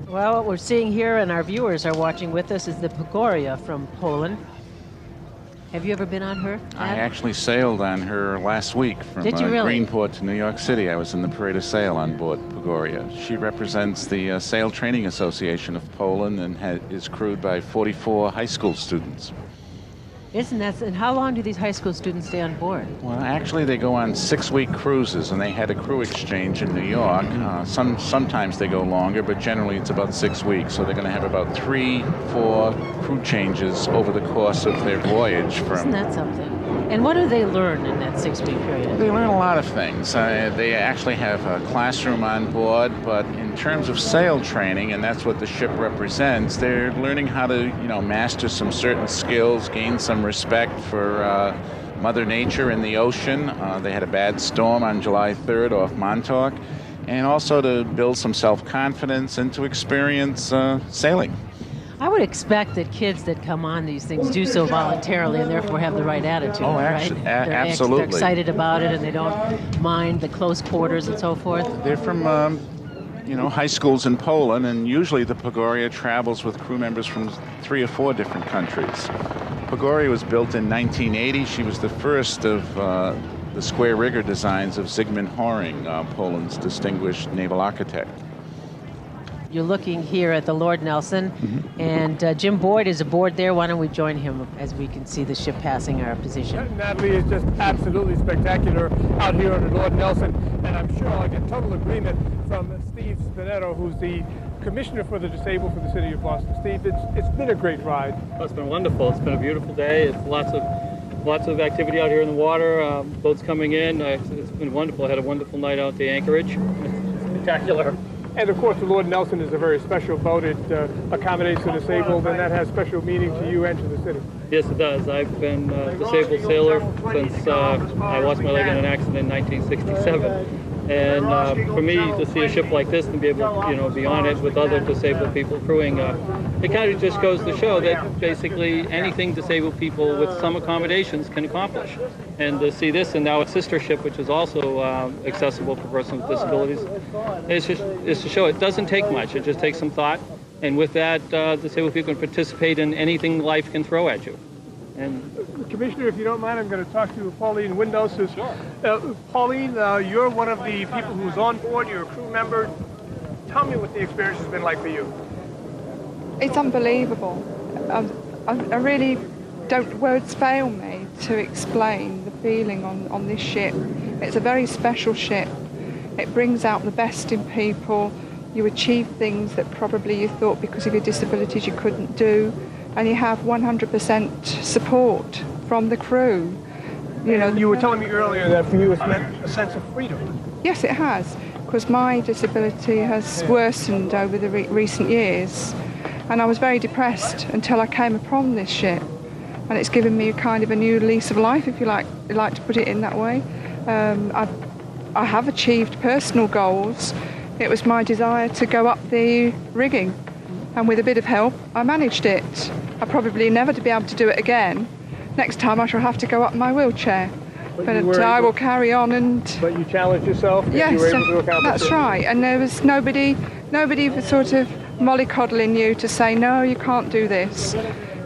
Well, what we're seeing here, and our viewers are watching with us, is the Pagoria from Poland. Have you ever been on her, Adam? I actually sailed on her last week from Did you really? Greenport to New York City. I was in the parade of sail on board Pagoria. She represents the Sail Training Association of Poland and is crewed by 44 high school students. Isn't that, and how long do these high school students stay on board? Well, actually, they go on 6-week cruises, and they had a crew exchange in New York. Sometimes they go longer, but generally it's about 6 weeks. So they're going to have about 3-4 crew changes over the course of their voyage. Isn't that something? And what do they learn in that 6-week period? Well, they learn a lot of things. They actually have a classroom on board, but in terms of sail training, and that's what the ship represents, they're learning how to, master some certain skills, gain some respect for Mother Nature in the ocean. They had a bad storm on July 3rd off Montauk, and also to build some self-confidence and to experience sailing. I would expect that kids that come on these things do so voluntarily and therefore have the right attitude, Oh, right? absolutely. They're excited about it and they don't mind the close quarters and so forth. They're from, high schools in Poland, and usually the Pagoria travels with crew members from 3 or 4 different countries. Pagoria was built in 1980. She was the first of the square rigger designs of Zygmunt Horing, Poland's distinguished naval architect. You're looking here at the Lord Nelson, and Jim Boyd is aboard there. Why don't we join him as we can see the ship passing our position? Natalie is just absolutely spectacular out here on the Lord Nelson, and I'm sure I'll get total agreement from Steve Spinetto, who's the commissioner for the disabled for the city of Boston. Steve, it's been a great ride. Oh, it's been wonderful. It's been a beautiful day. It's lots of activity out here in the water. Boats coming in. It's been wonderful. I had a wonderful night out to Anchorage. It's spectacular. And of course, the Lord Nelson is a very special boat. It accommodates the disabled, and that has special meaning to you and to the city. Yes, it does. I've been a disabled sailor since I lost my leg in an accident in 1967. And for me to see a ship like this and be able to, be on it with other disabled people crewing, it kind of just goes to show that basically anything disabled people with some accommodations can accomplish. And to see this and now a sister ship, which is also accessible for persons with disabilities, it's to show it doesn't take much. It just takes some thought. And with that, disabled people can participate in anything life can throw at you. And Commissioner, if you don't mind, I'm going to talk to Pauline Windows. Sure. Pauline, you're one of the people who's on board. You're a crew member. Tell me what the experience has been like for you. It's unbelievable. I really don't, words fail me to explain the feeling on this ship. It's a very special ship. It brings out the best in people. You achieve things that probably you thought because of your disabilities you couldn't do, and you have 100% support from the crew. You were telling me earlier that for you it's meant a sense of freedom. Yes, it has, because my disability has worsened over the recent years, and I was very depressed until I came upon this ship, and it's given me a kind of a new lease of life, if you like to put it in that way. I have achieved personal goals. It was my desire to go up the rigging, and with a bit of help, I managed it. I'll probably never to be able to do it again. Next time I shall have to go up in my wheelchair. But I will carry on and... But you challenged yourself? Yes, you were able to accomplish that's right. And there was nobody was sort of mollycoddling you to say, no, you can't do this.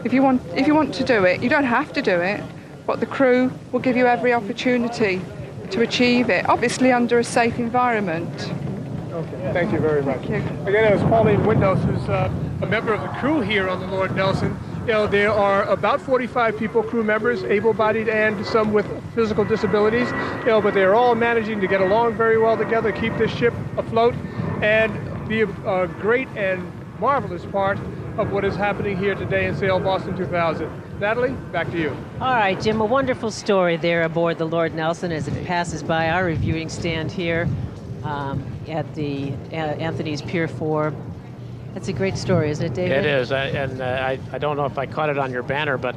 If you want to do it, you don't have to do it, but the crew will give you every opportunity to achieve it, obviously under a safe environment. Okay, thank you very much. Thank you. Again, it was Pauline Windows, who's a member of the crew here on the Lord Nelson. There are about 45 people, crew members, able-bodied and some with physical disabilities. But they're all managing to get along very well together, keep this ship afloat, and be a great and marvelous part of what is happening here today in Sail Boston 2000. Natalie, back to you. All right, Jim, a wonderful story there aboard the Lord Nelson as it passes by our reviewing stand here at the Anthony's Pier 4. That's a great story, isn't it, David? It is, I don't know if I caught it on your banner, but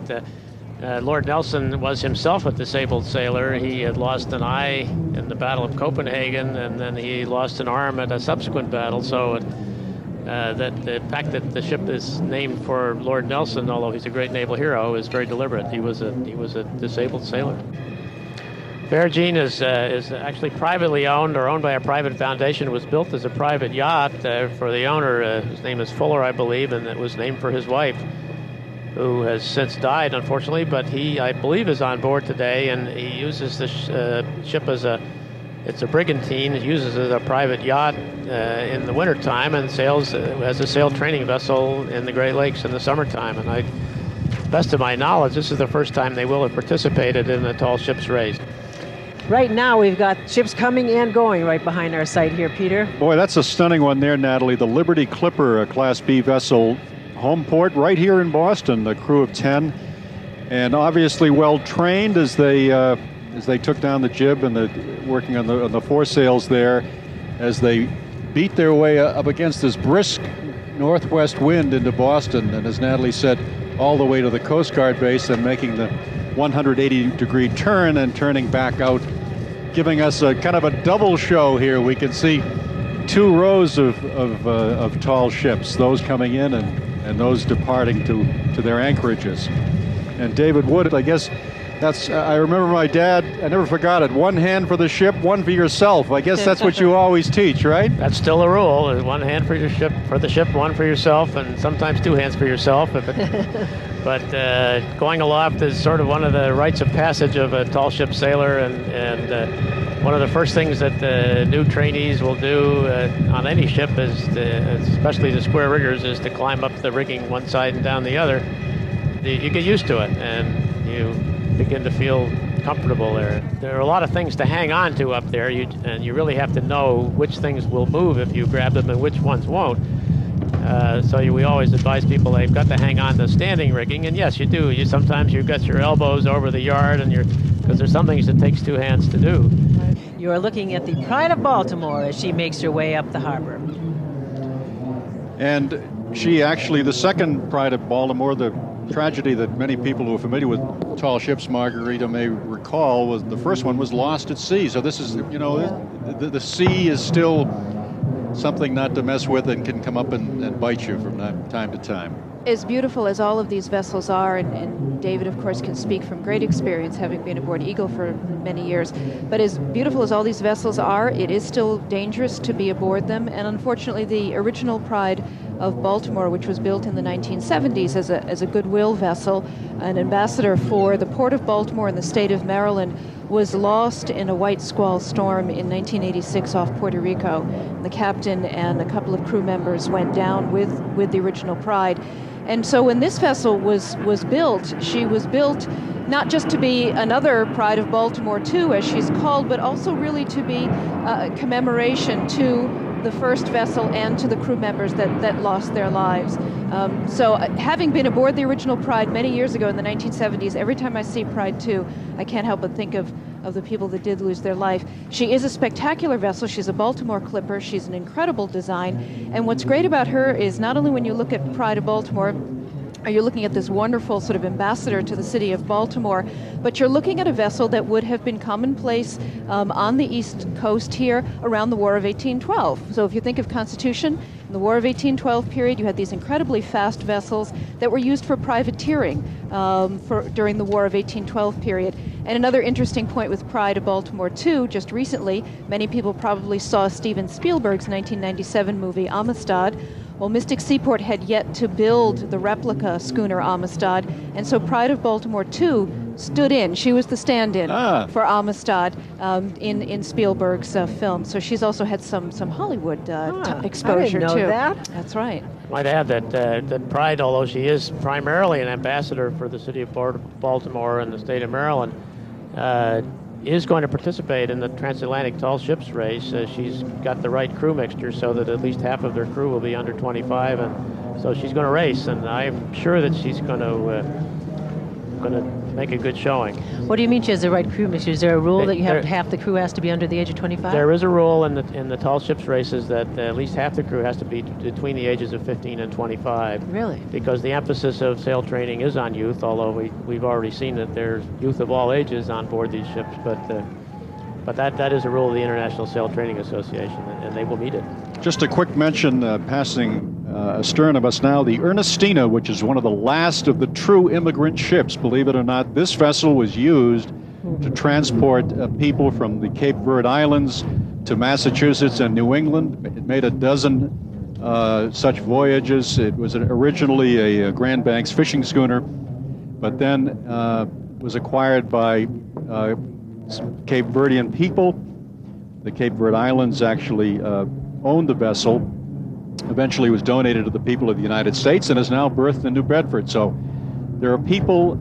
Lord Nelson was himself a disabled sailor. He had lost an eye in the Battle of Copenhagen, and then he lost an arm at a subsequent battle. So that the fact that the ship is named for Lord Nelson, although he's a great naval hero, is very deliberate. He was a disabled sailor. Fair Jean is actually privately owned or owned by a private foundation. It was built as a private yacht for the owner. His name is Fuller, I believe, and it was named for his wife, who has since died, unfortunately, but he, I believe, is on board today, and he uses the ship as it's a brigantine. It uses it as a private yacht in the wintertime and sails as a sail training vessel in the Great Lakes in the summertime. And best of my knowledge, this is the first time they will have participated in a tall ships race. Right now, we've got ships coming and going right behind our site here, Peter. Boy, that's a stunning one there, Natalie. The Liberty Clipper, a Class B vessel, home port right here in Boston, the crew of 10, and obviously well trained as they took down the jib and working on the foresails there, as they beat their way up against this brisk northwest wind into Boston, and as Natalie said, all the way to the Coast Guard base and making the 180-degree turn and turning back out, giving us a kind of a double show here. We can see two rows of tall ships, those coming in and those departing to their anchorages. And David Wood, I guess that's, I remember my dad, I never forgot it, one hand for the ship, one for yourself. I guess that's what you always teach, right? That's still a rule. One hand for the ship, one for yourself, and sometimes two hands for yourself. But going aloft is sort of one of the rites of passage of a tall ship sailor, and one of the first things that the new trainees will do on any ship is, especially the square riggers, is to climb up the rigging one side and down the other. You get used to it, and you begin to feel comfortable there. There are a lot of things to hang on to up there, and you really have to know which things will move if you grab them and which ones won't. We always advise people they've got to hang on to standing rigging, and yes, you do. Sometimes you've got your elbows over the yard, and because there's some things it takes two hands to do. You are looking at the Pride of Baltimore as she makes her way up the harbor. And she actually, the second Pride of Baltimore, the tragedy that many people who are familiar with tall ships, Margarita, may recall, was the first one was lost at sea. So this is, the sea is still something not to mess with and can come up and bite you from time to time. As beautiful as all of these vessels are, and David, of course, can speak from great experience, having been aboard Eagle for many years, but as beautiful as all these vessels are, it is still dangerous to be aboard them, and unfortunately the original Pride of Baltimore, which was built in the 1970s as a goodwill vessel. An ambassador for the Port of Baltimore in the state of Maryland was lost in a white squall storm in 1986 off Puerto Rico. The captain and a couple of crew members went down with the original Pride. And so when this vessel was built, she was built not just to be another Pride of Baltimore II, as she's called, but also really to be a commemoration to the first vessel and to the crew members that lost their lives. So having been aboard the original Pride many years ago in the 1970s, every time I see Pride II, I can't help but think of the people that did lose their life. She is a spectacular vessel. She's a Baltimore clipper. She's an incredible design. And what's great about her is not only when you look at Pride of Baltimore, you're looking at this wonderful sort of ambassador to the city of Baltimore, but you're looking at a vessel that would have been commonplace on the East Coast here around the War of 1812. So if you think of Constitution, in the War of 1812 period, you had these incredibly fast vessels that were used for privateering during the War of 1812 period. And another interesting point with Pride of Baltimore II, just recently, many people probably saw Steven Spielberg's 1997 movie Amistad. Well, Mystic Seaport had yet to build the replica schooner Amistad, and so Pride of Baltimore II stood in. She was the stand-in for Amistad in Spielberg's film. So she's also had some Hollywood exposure, I didn't know too. that. That's right. I might add that Pride, although she is primarily an ambassador for the city of Baltimore and the state of Maryland, is going to participate in the transatlantic tall ships race. She's got the right crew mixture so that at least half of their crew will be under 25, and so she's going to race, and I'm sure that she's going to make a good showing. What do you mean she has the right crew mixture? Is there a rule that you have half the crew has to be under the age of 25? There is a rule in the tall ships races that at least half the crew has to be between the ages of 15 and 25. Really? Because the emphasis of sail training is on youth, although we've already seen that there's youth of all ages on board these ships, but that is a rule of the International Sail Training Association, and they will meet it. Just a quick mention, passing astern of us now, the Ernestina, which is one of the last of the true immigrant ships. Believe it or not, this vessel was used to transport people from the Cape Verde Islands to Massachusetts and New England. It made a dozen such voyages. It was originally a Grand Banks fishing schooner, but then was acquired by Cape Verdean people. The Cape Verde Islands actually owned the vessel. Eventually was donated to the people of the United States and is now berthed in New Bedford. So there are people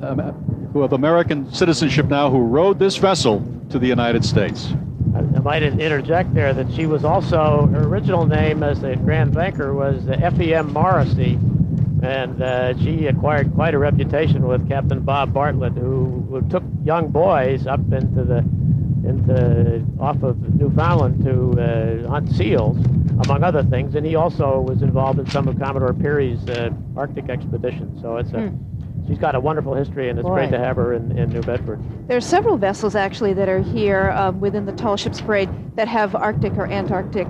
who have American citizenship now who rode this vessel to the United States. I might interject there that she was also, her original name as the Grand Banker was F.E.M. Morrissey, and she acquired quite a reputation with Captain Bob Bartlett, who took young boys up off of Newfoundland to hunt seals, among other things, and he also was involved in some of Commodore Peary's Arctic expeditions. So she's got a wonderful history, and it's great to have her in New Bedford. There are several vessels actually that are here within the Tall Ships Parade that have Arctic or Antarctic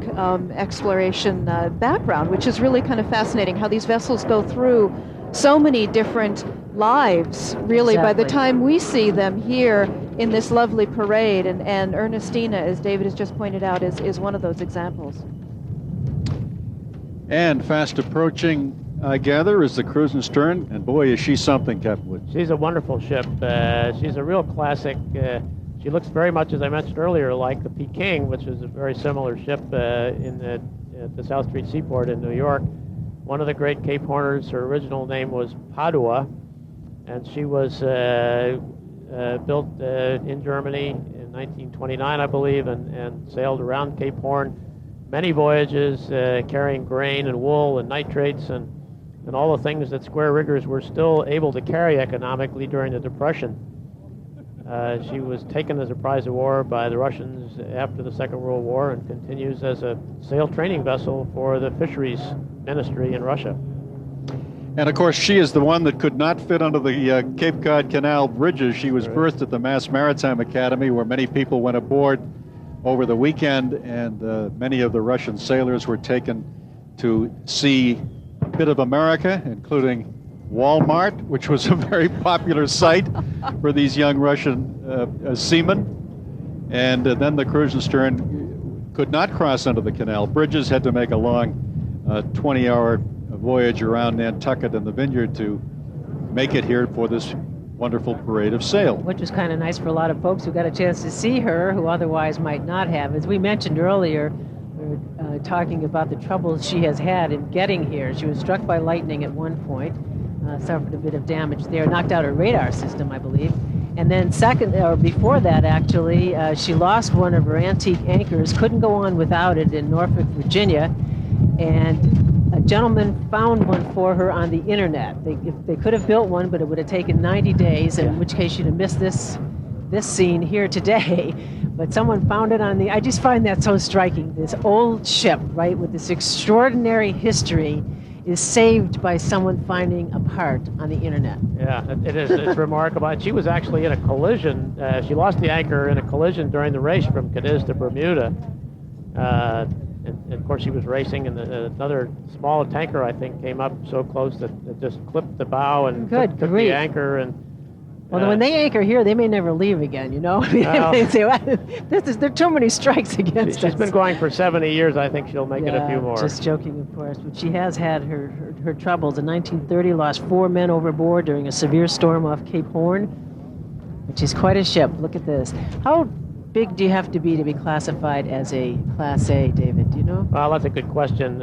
exploration background, which is really kind of fascinating how these vessels go through so many different lives, really. Exactly. By the time we see them here in this lovely parade, and Ernestina, as David has just pointed out, is one of those examples. And fast approaching, I gather, is the Cruising Stern, and boy, is she something, Captain Wood. She's a wonderful ship. She's a real classic. She looks very much, as I mentioned earlier, like the Peking, which is a very similar ship at the South Street Seaport in New York. One of the great Cape Horners, her original name was Padua, and she was built in Germany in 1929, I believe, and sailed around Cape Horn. Many voyages carrying grain and wool and nitrates and all the things that square riggers were still able to carry economically during the Depression. She was taken as a prize of war by the Russians after the Second World War and continues as a sail training vessel for the fisheries ministry in Russia. And of course, she is the one that could not fit under the Cape Cod Canal bridges. She was berthed at the Mass Maritime Academy, where many people went aboard over the weekend, and many of the Russian sailors were taken to see a bit of America, including Walmart, which was a very popular site for these young Russian seamen. And then the Cruising Stern could not cross under the canal bridges, had to make a long 20-hour voyage around Nantucket and the Vineyard to make it here for this wonderful parade of sail. Which was kind of nice for a lot of folks who got a chance to see her who otherwise might not have. As we mentioned earlier, we were talking about the troubles she has had in getting here. She was struck by lightning at one point, suffered a bit of damage there, knocked out her radar system, I believe. And then before that, actually, she lost one of her antique anchors, couldn't go on without it in Norfolk, Virginia, and a gentleman found one for her on the internet. They could have built one, but it would have taken 90 days, in which case she'd have missed this scene here today. But someone found it on I just find that so striking. This old ship, right, with this extraordinary history, is saved by someone finding a part on the internet. Yeah, it is. It's remarkable. And she was actually in a collision. She lost the anchor in a collision during the race from Cadiz to Bermuda. And of course, she was racing, and another small tanker, I think, came up so close that it just clipped the bow and took the anchor. And well, when they anchor here, they may never leave again, you know? They say, well, there are too many strikes against us. She's been going for 70 years. I think she'll make it a few more. Just joking, of course. But she has had her troubles. In 1930, lost 4 men overboard during a severe storm off Cape Horn, which is quite a ship. Look at this. How big do you have to be classified as a Class A, David? Do you know? Well, that's a good question.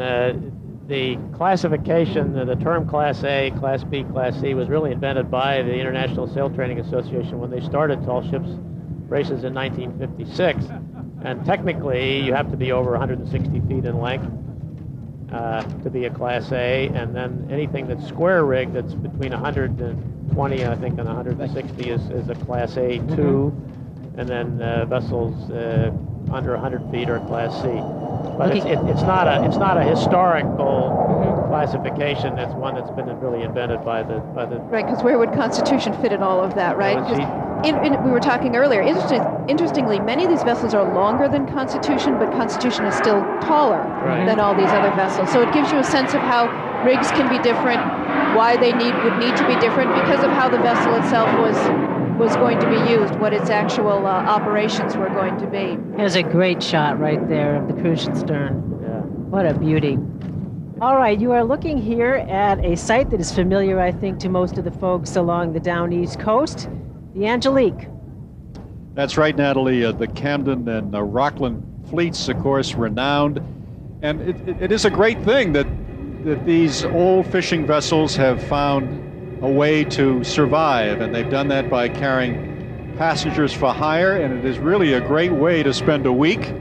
The classification, the term Class A, Class B, Class C was really invented by the International Sail Training Association when they started tall ships races in 1956. And technically, you have to be over 160 feet in length to be a Class A, and then anything that's square rigged that's between 120, I think, and 160 is a Class A2, and then vessels under 100 feet are Class C. But it's not a historical classification. It's one that's been really invented by the right. Because where would Constitution fit in all of that, right? We were talking earlier. Interestingly, many of these vessels are longer than Constitution, but Constitution is still taller than all these other vessels. So it gives you a sense of how rigs can be different, why they would need to be different because of how the vessel itself was going to be used, what its actual operations were going to be. There's a great shot right there of the Crucian stern. Yeah. What a beauty. All right, you are looking here at a site that is familiar, I think, to most of the folks along the down East Coast, the Angelique. That's right, Natalie. The Camden and Rockland fleets, of course, renowned. And it is a great thing that these old fishing vessels have found a way to survive, and they've done that by carrying passengers for hire, and it is really a great way to spend a week.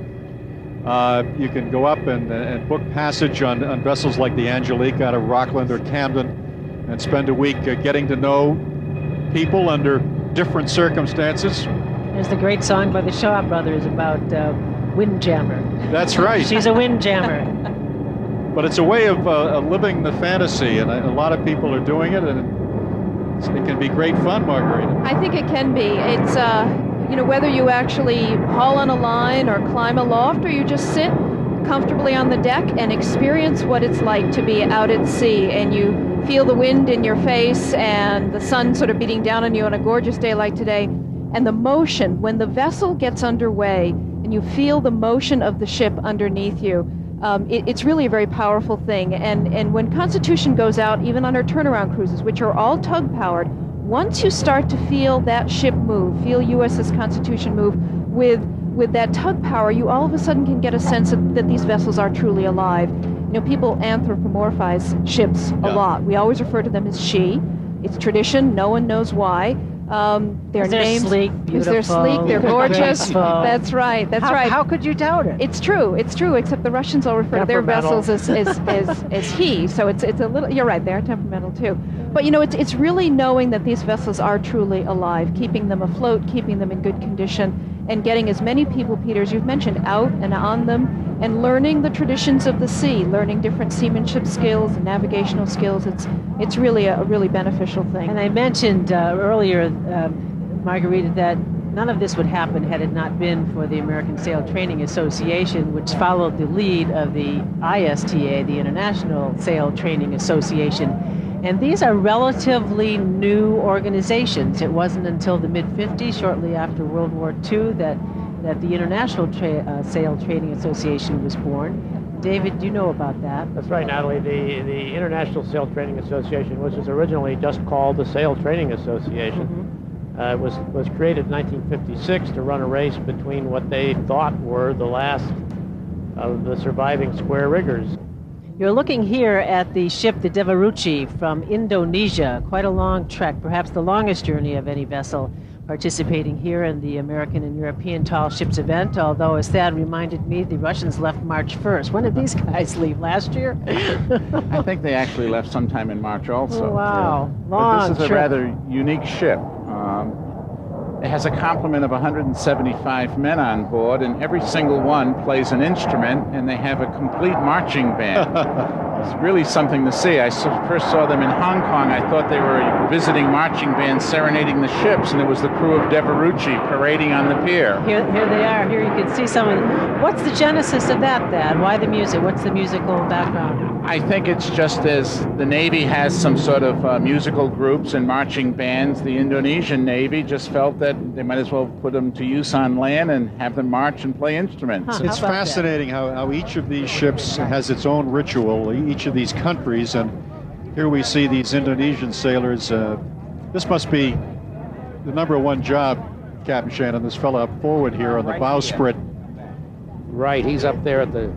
You can go up and book passage on vessels like the Angelique out of Rockland or Camden and spend a week getting to know people under different circumstances. There's the great song by the Shaw Brothers about Windjammer. That's right. She's a windjammer. But it's a way of living the fantasy, and a lot of people are doing it, and it can be great fun, Margarita. I think it can be. It's, whether you actually haul on a line or climb a loft, or you just sit comfortably on the deck and experience what it's like to be out at sea, and you feel the wind in your face and the sun sort of beating down on you on a gorgeous day like today, and the motion, when the vessel gets underway and you feel the motion of the ship underneath you, it's really a very powerful thing. And when Constitution goes out, even on her turnaround cruises, which are all tug-powered, once you start to feel that ship move, feel USS Constitution move with that tug power, you all of a sudden can get a sense that these vessels are truly alive. People anthropomorphize ships a lot. We always refer to them as she. It's tradition. No one knows why. Their names, sleek, because they're sleek, they're gorgeous. That's right. Right. How could you doubt it? It's true. Except the Russians all refer to their vessels as he. So it's a little. You're right. They're temperamental too. But it's really knowing that these vessels are truly alive, keeping them afloat, keeping them in good condition, and getting as many people, Peter, as you've mentioned, out and on them, and learning the traditions of the sea, learning different seamanship skills and navigational skills. It's really a really beneficial thing. And I mentioned earlier, Margarita, that none of this would happen had it not been for the American Sail Training Association, which followed the lead of the ISTA, the International Sail Training Association. And these are relatively new organizations. It wasn't until the mid-50s, shortly after World War II, that the International Sail Training Association was born. David, you know about that. That's right, Natalie. The International Sail Training Association, which was originally just called the Sail Training Association, was created in 1956 to run a race between what they thought were the last of the surviving square riggers. You're looking here at the ship, the Devaruchi, from Indonesia. Quite a long trek, perhaps the longest journey of any vessel participating here in the American and European Tall Ships event, although, as Thad reminded me, the Russians left March 1st. When did these guys leave? Last year? I think they actually left sometime in March also. Oh, wow. Yeah. Long But this is trip. a rather unique ship. It has a complement of 175 men on board, and every single one plays an instrument, and they have a complete marching band. It's really something to see. I first saw them in Hong Kong. I thought they were visiting marching bands serenading the ships, and it was the crew of Devaruchi parading on the pier. Here they are. Here you can see some of them. What's the genesis of that, Thad? Why the music? What's the musical background? I think it's just as the Navy has some sort of musical groups and marching bands, the Indonesian Navy just felt that they might as well put them to use on land and have them march and play instruments. It's fascinating how each of these ships has its own ritual, each of these countries, and here we see these Indonesian sailors. This must be the #1 job, Captain Shannon, this fella up forward here on the bowsprit. Right, he's up there at the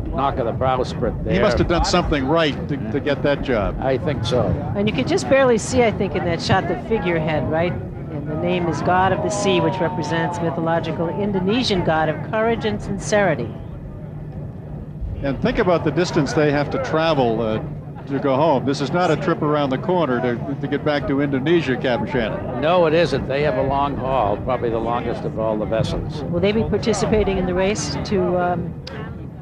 knock of the bowsprit there. He must have done something right to get that job. I think so. And you could just barely see, I think, in that shot, the figurehead, right? And the name is God of the Sea, which represents mythological Indonesian god of courage and sincerity. And think about the distance they have to travel to go home. This is not a trip around the corner to get back to Indonesia, Captain Shannon. No, it isn't. They have a long haul, probably the longest of all the vessels. Will they be participating in the race to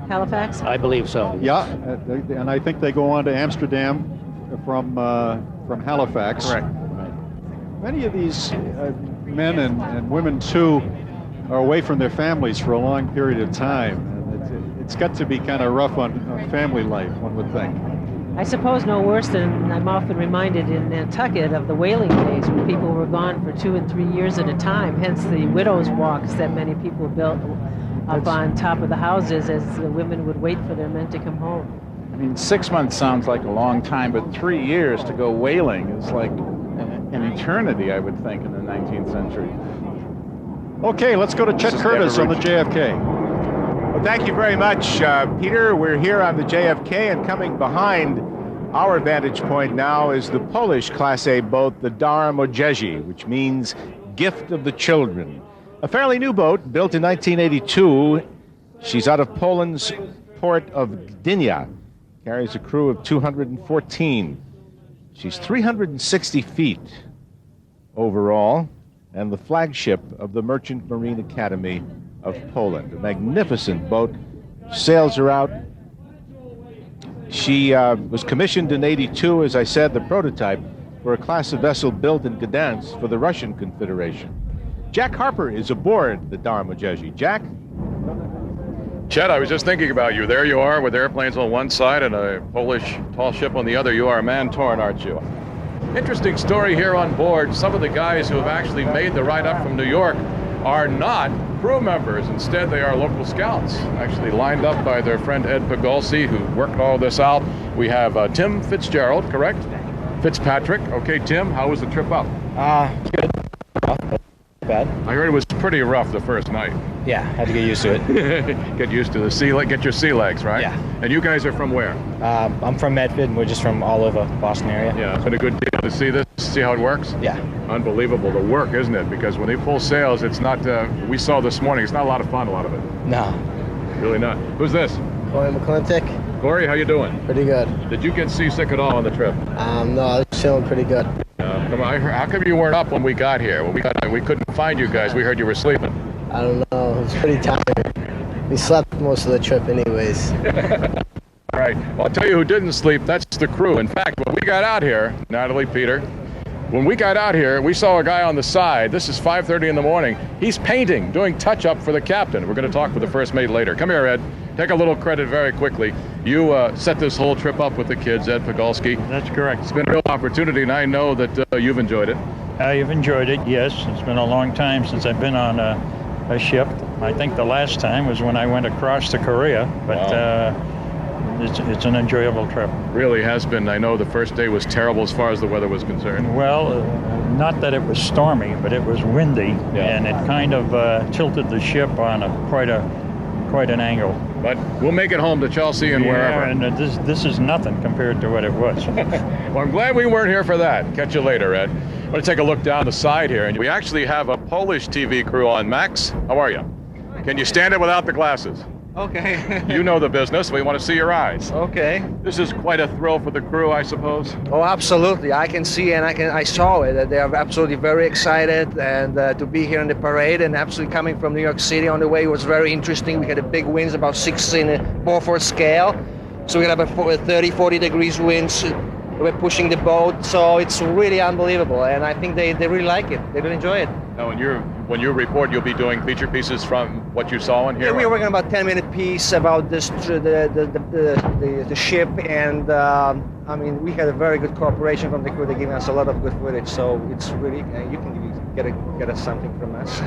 Halifax? I believe so. Yeah, and I think they go on to Amsterdam from Halifax. Correct. Many of these men and women, too, are away from their families for a long period of time. And it's got to be kind of rough on family life, one would think. I suppose no worse than I'm often reminded in Nantucket of the whaling days when people were gone for 2 and 3 years at a time, hence the widow's walks that many people built up on top of the houses as the women would wait for their men to come home. I mean, 6 months sounds like a long time, but 3 years to go whaling is like an eternity, I would think, in the 19th century. Okay, let's go to Chet Curtis on the JFK. Well, thank you very much, Peter. We're here on the JFK, and coming behind our vantage point now is the Polish Class A boat, the Dar Młodzieży, which means gift of the children. A fairly new boat, built in 1982. She's out of Poland's port of Gdynia. Carries a crew of 214. She's 360 feet overall, and the flagship of the Merchant Marine Academy of Poland. A magnificent boat. Sails are out. She was commissioned in '82, as I said, the prototype for a class of vessel built in Gdansk for the Russian Confederation. Jack Harper is aboard the Dar Młodzieży. Jack? Chet, I was just thinking about you. There you are with airplanes on one side and a Polish tall ship on the other. You are man-torn, aren't you? Interesting story here on board. Some of the guys who have actually made the ride up from New York are not crew members. Instead, they are local scouts, actually lined up by their friend Ed Pagulsi, who worked all this out. We have Tim Fitzgerald, correct? Fitzpatrick. Okay, Tim, how was the trip up? Good. Bad. I heard it was pretty rough the first night. Yeah, had to get used to it. Get used to the sea leg, get your sea legs, right? Yeah. And you guys are from where? I'm from Medford, and we're just from all over Boston area. Yeah, it's been a good deal to see this, see how it works? Yeah. Unbelievable, the work, isn't it? Because when they pull sails, it's not, we saw this morning, it's not a lot of fun, a lot of it. No. Really not. Who's this? Corey McClintock. Corey, how you doing? Pretty good. Did you get seasick at all on the trip? No, I was feeling pretty good. Come on, how come you weren't up when we got here? When we couldn't find you guys. We heard you were sleeping. I don't know. It was pretty tired. We slept most of the trip anyways. All right. Well, I'll tell you who didn't sleep. That's the crew. In fact, when we got out here, Natalie, Peter, when we got out here, we saw a guy on the side. This is 5:30 in the morning. He's painting, doing touch-up for the captain. We're going to talk with the first mate later. Come here, Ed. Take a little credit very quickly. You set this whole trip up with the kids, Ed Pagulski. That's correct. It's been a real opportunity, and I know that you've enjoyed it. I've enjoyed it, yes. It's been a long time since I've been on a ship. I think the last time was when I went across to Korea, but it's an enjoyable trip. Really has been. I know the first day was terrible as far as the weather was concerned. Well, not that it was stormy, but it was windy, and it kind of tilted the ship on quite an angle. But we'll make it home to Chelsea and wherever. And this is nothing compared to what it was. Well, I'm glad we weren't here for that. Catch you later, Ed. I'm going to take a look down the side here, and we actually have a Polish TV crew on. Max, how are you? Can you stand it without the glasses? Okay. You know the business. We want to see your eyes. Okay. This is quite a thrill for the crew, I suppose. Oh, absolutely. I can see, and I saw it. They are absolutely very excited, and to be here in the parade, and absolutely coming from New York City on the way was very interesting. We had a big winds, about 6 in a Beaufort scale. So we had about 30, 40 degrees winds. We're pushing the boat, so it's really unbelievable, and I think they really like it. They really enjoy it. Now, when you report, you'll be doing feature pieces from what you saw in here? Yeah, we were working about 10-minute piece about this the ship, and I mean, we had a very good cooperation from the crew. They're giving us a lot of good footage, so it's really you can get us something from us.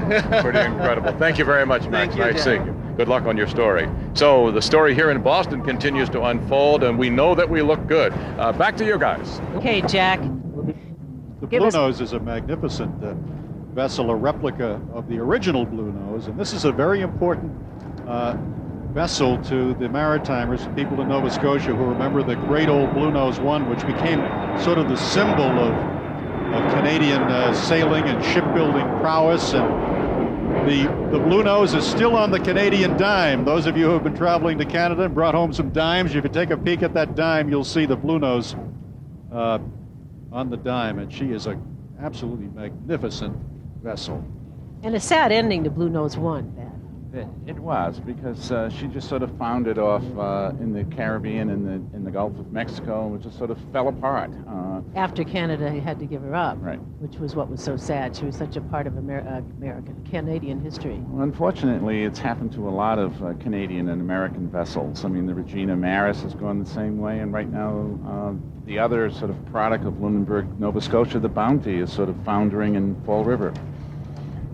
Pretty incredible. Thank you very much, Max. Thank you, nice seeing you. Good luck on your story. So the story here in Boston continues to unfold, and we know that we look good. Back to you guys. Okay, Jack. The Blue Nose is a magnificent vessel, a replica of the original Blue Nose, and this is a very important vessel to the Maritimers, people in Nova Scotia who remember the great old Blue Nose 1, which became sort of the symbol of Canadian sailing and shipbuilding prowess. And the Blue Nose is still on the Canadian dime. Those of you who have been traveling to Canada and brought home some dimes, if you take a peek at that dime, you'll see the Blue Nose on the dime, and she is an absolutely magnificent vessel. And a sad ending to Blue Nose 1, Pat. It was, because she just sort of foundered off in the Caribbean and in the Gulf of Mexico, and just sort of fell apart. After Canada had to give her up, right, which was what was so sad. She was such a part of Canadian history. Well, unfortunately, it's happened to a lot of Canadian and American vessels. I mean, the Regina Maris has gone the same way, and right now the other sort of product of Lunenburg, Nova Scotia, the Bounty, is sort of foundering in Fall River.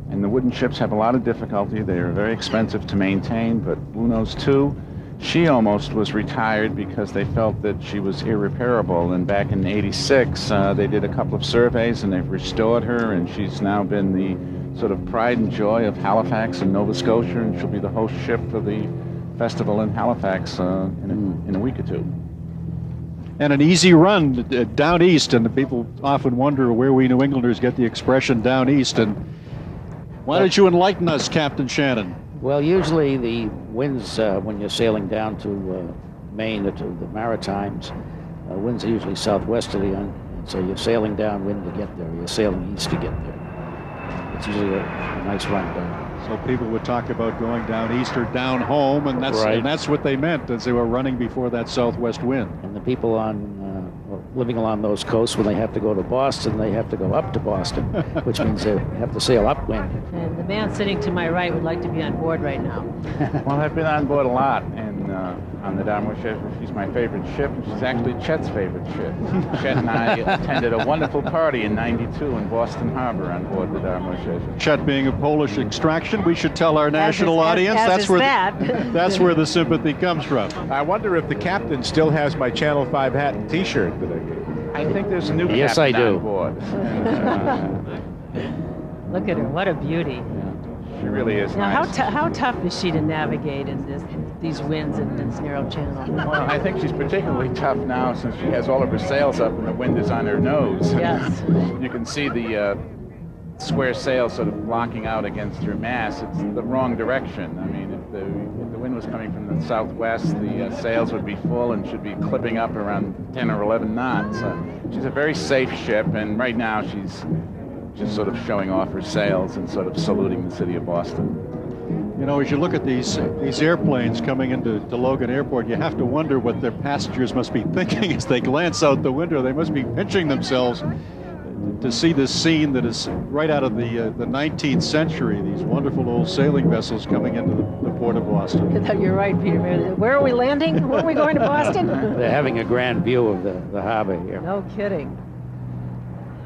And the wooden ships have a lot of difficulty. They are very expensive to maintain, but Blue Nose 2, she almost was retired because they felt that she was irreparable. And back in '86, they did a couple of surveys and they've restored her, and she's now been the sort of pride and joy of Halifax and Nova Scotia, and she'll be the host ship for the festival in Halifax in a week or two. And an easy run down east, and people often wonder where we New Englanders get the expression down east. And why don't you enlighten us, Captain Shannon? Well, usually the winds, when you're sailing down to Maine or to the Maritimes, winds are usually southwesterly, and so you're sailing downwind to get there, you're sailing east to get there. It's usually a nice run down. So people would talk about going down east or down home, and that's what they meant as they were running before that southwest wind. And the people living along those coasts, when they have to go to Boston, they have to go up to Boston, which means they have to sail upwind. And the man sitting to my right would like to be on board right now. Well, I've been on board a lot, and on the Darmochège, she's my favorite ship, and she's actually Chet's favorite ship. Chet and I attended a wonderful party in '92 in Boston Harbor on board the Darmochège. Chet being of Polish extraction, we should tell our national audience that's where the sympathy comes from. I wonder if the captain still has my Channel 5 hat and T-shirt that I gave. I think there's a new Yes, I captain do. on board. Look at her, what a beauty. She really is Now, nice. how tough is she to navigate in these winds in this narrow channel? Well, I think she's particularly tough now since she has all of her sails up and the wind is on her nose. Yes. You can see the square sail sort of blocking out against her mast. It's the wrong direction. I mean, if the wind was coming from the southwest, the sails would be full and should be clipping up around 10 or 11 knots. She's a very safe ship, and right now she's just sort of showing off her sails and sort of saluting the city of Boston. You know, as you look at these airplanes coming into Logan Airport, you have to wonder what their passengers must be thinking as they glance out the window. They must be pinching themselves to see this scene that is right out of the 19th century, these wonderful old sailing vessels coming into the port of Boston. You're right, Peter. Where are we landing? Where are we going to Boston? They're having a grand view of the harbor here. No kidding.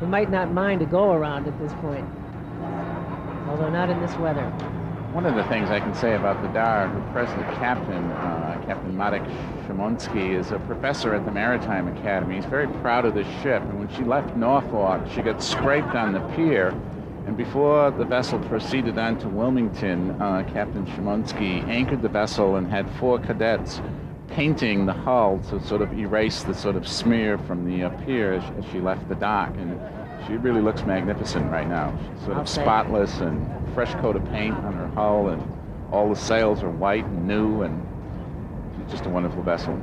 We might not mind a go-around at this point, although not in this weather. One of the things I can say about the Dar, her present captain, Captain Marek Szymonsky, is a professor at the Maritime Academy. He's very proud of this ship, and when she left Norfolk, she got scraped on the pier, and before the vessel proceeded on to Wilmington, Captain Szymonsky anchored the vessel and had 4 cadets painting the hull to sort of erase the sort of smear from the pier as she left the dock, and she really looks magnificent right now. She's sort of spotless and fresh coat of paint on her hull, and all the sails are white and new, and she's just a wonderful vessel.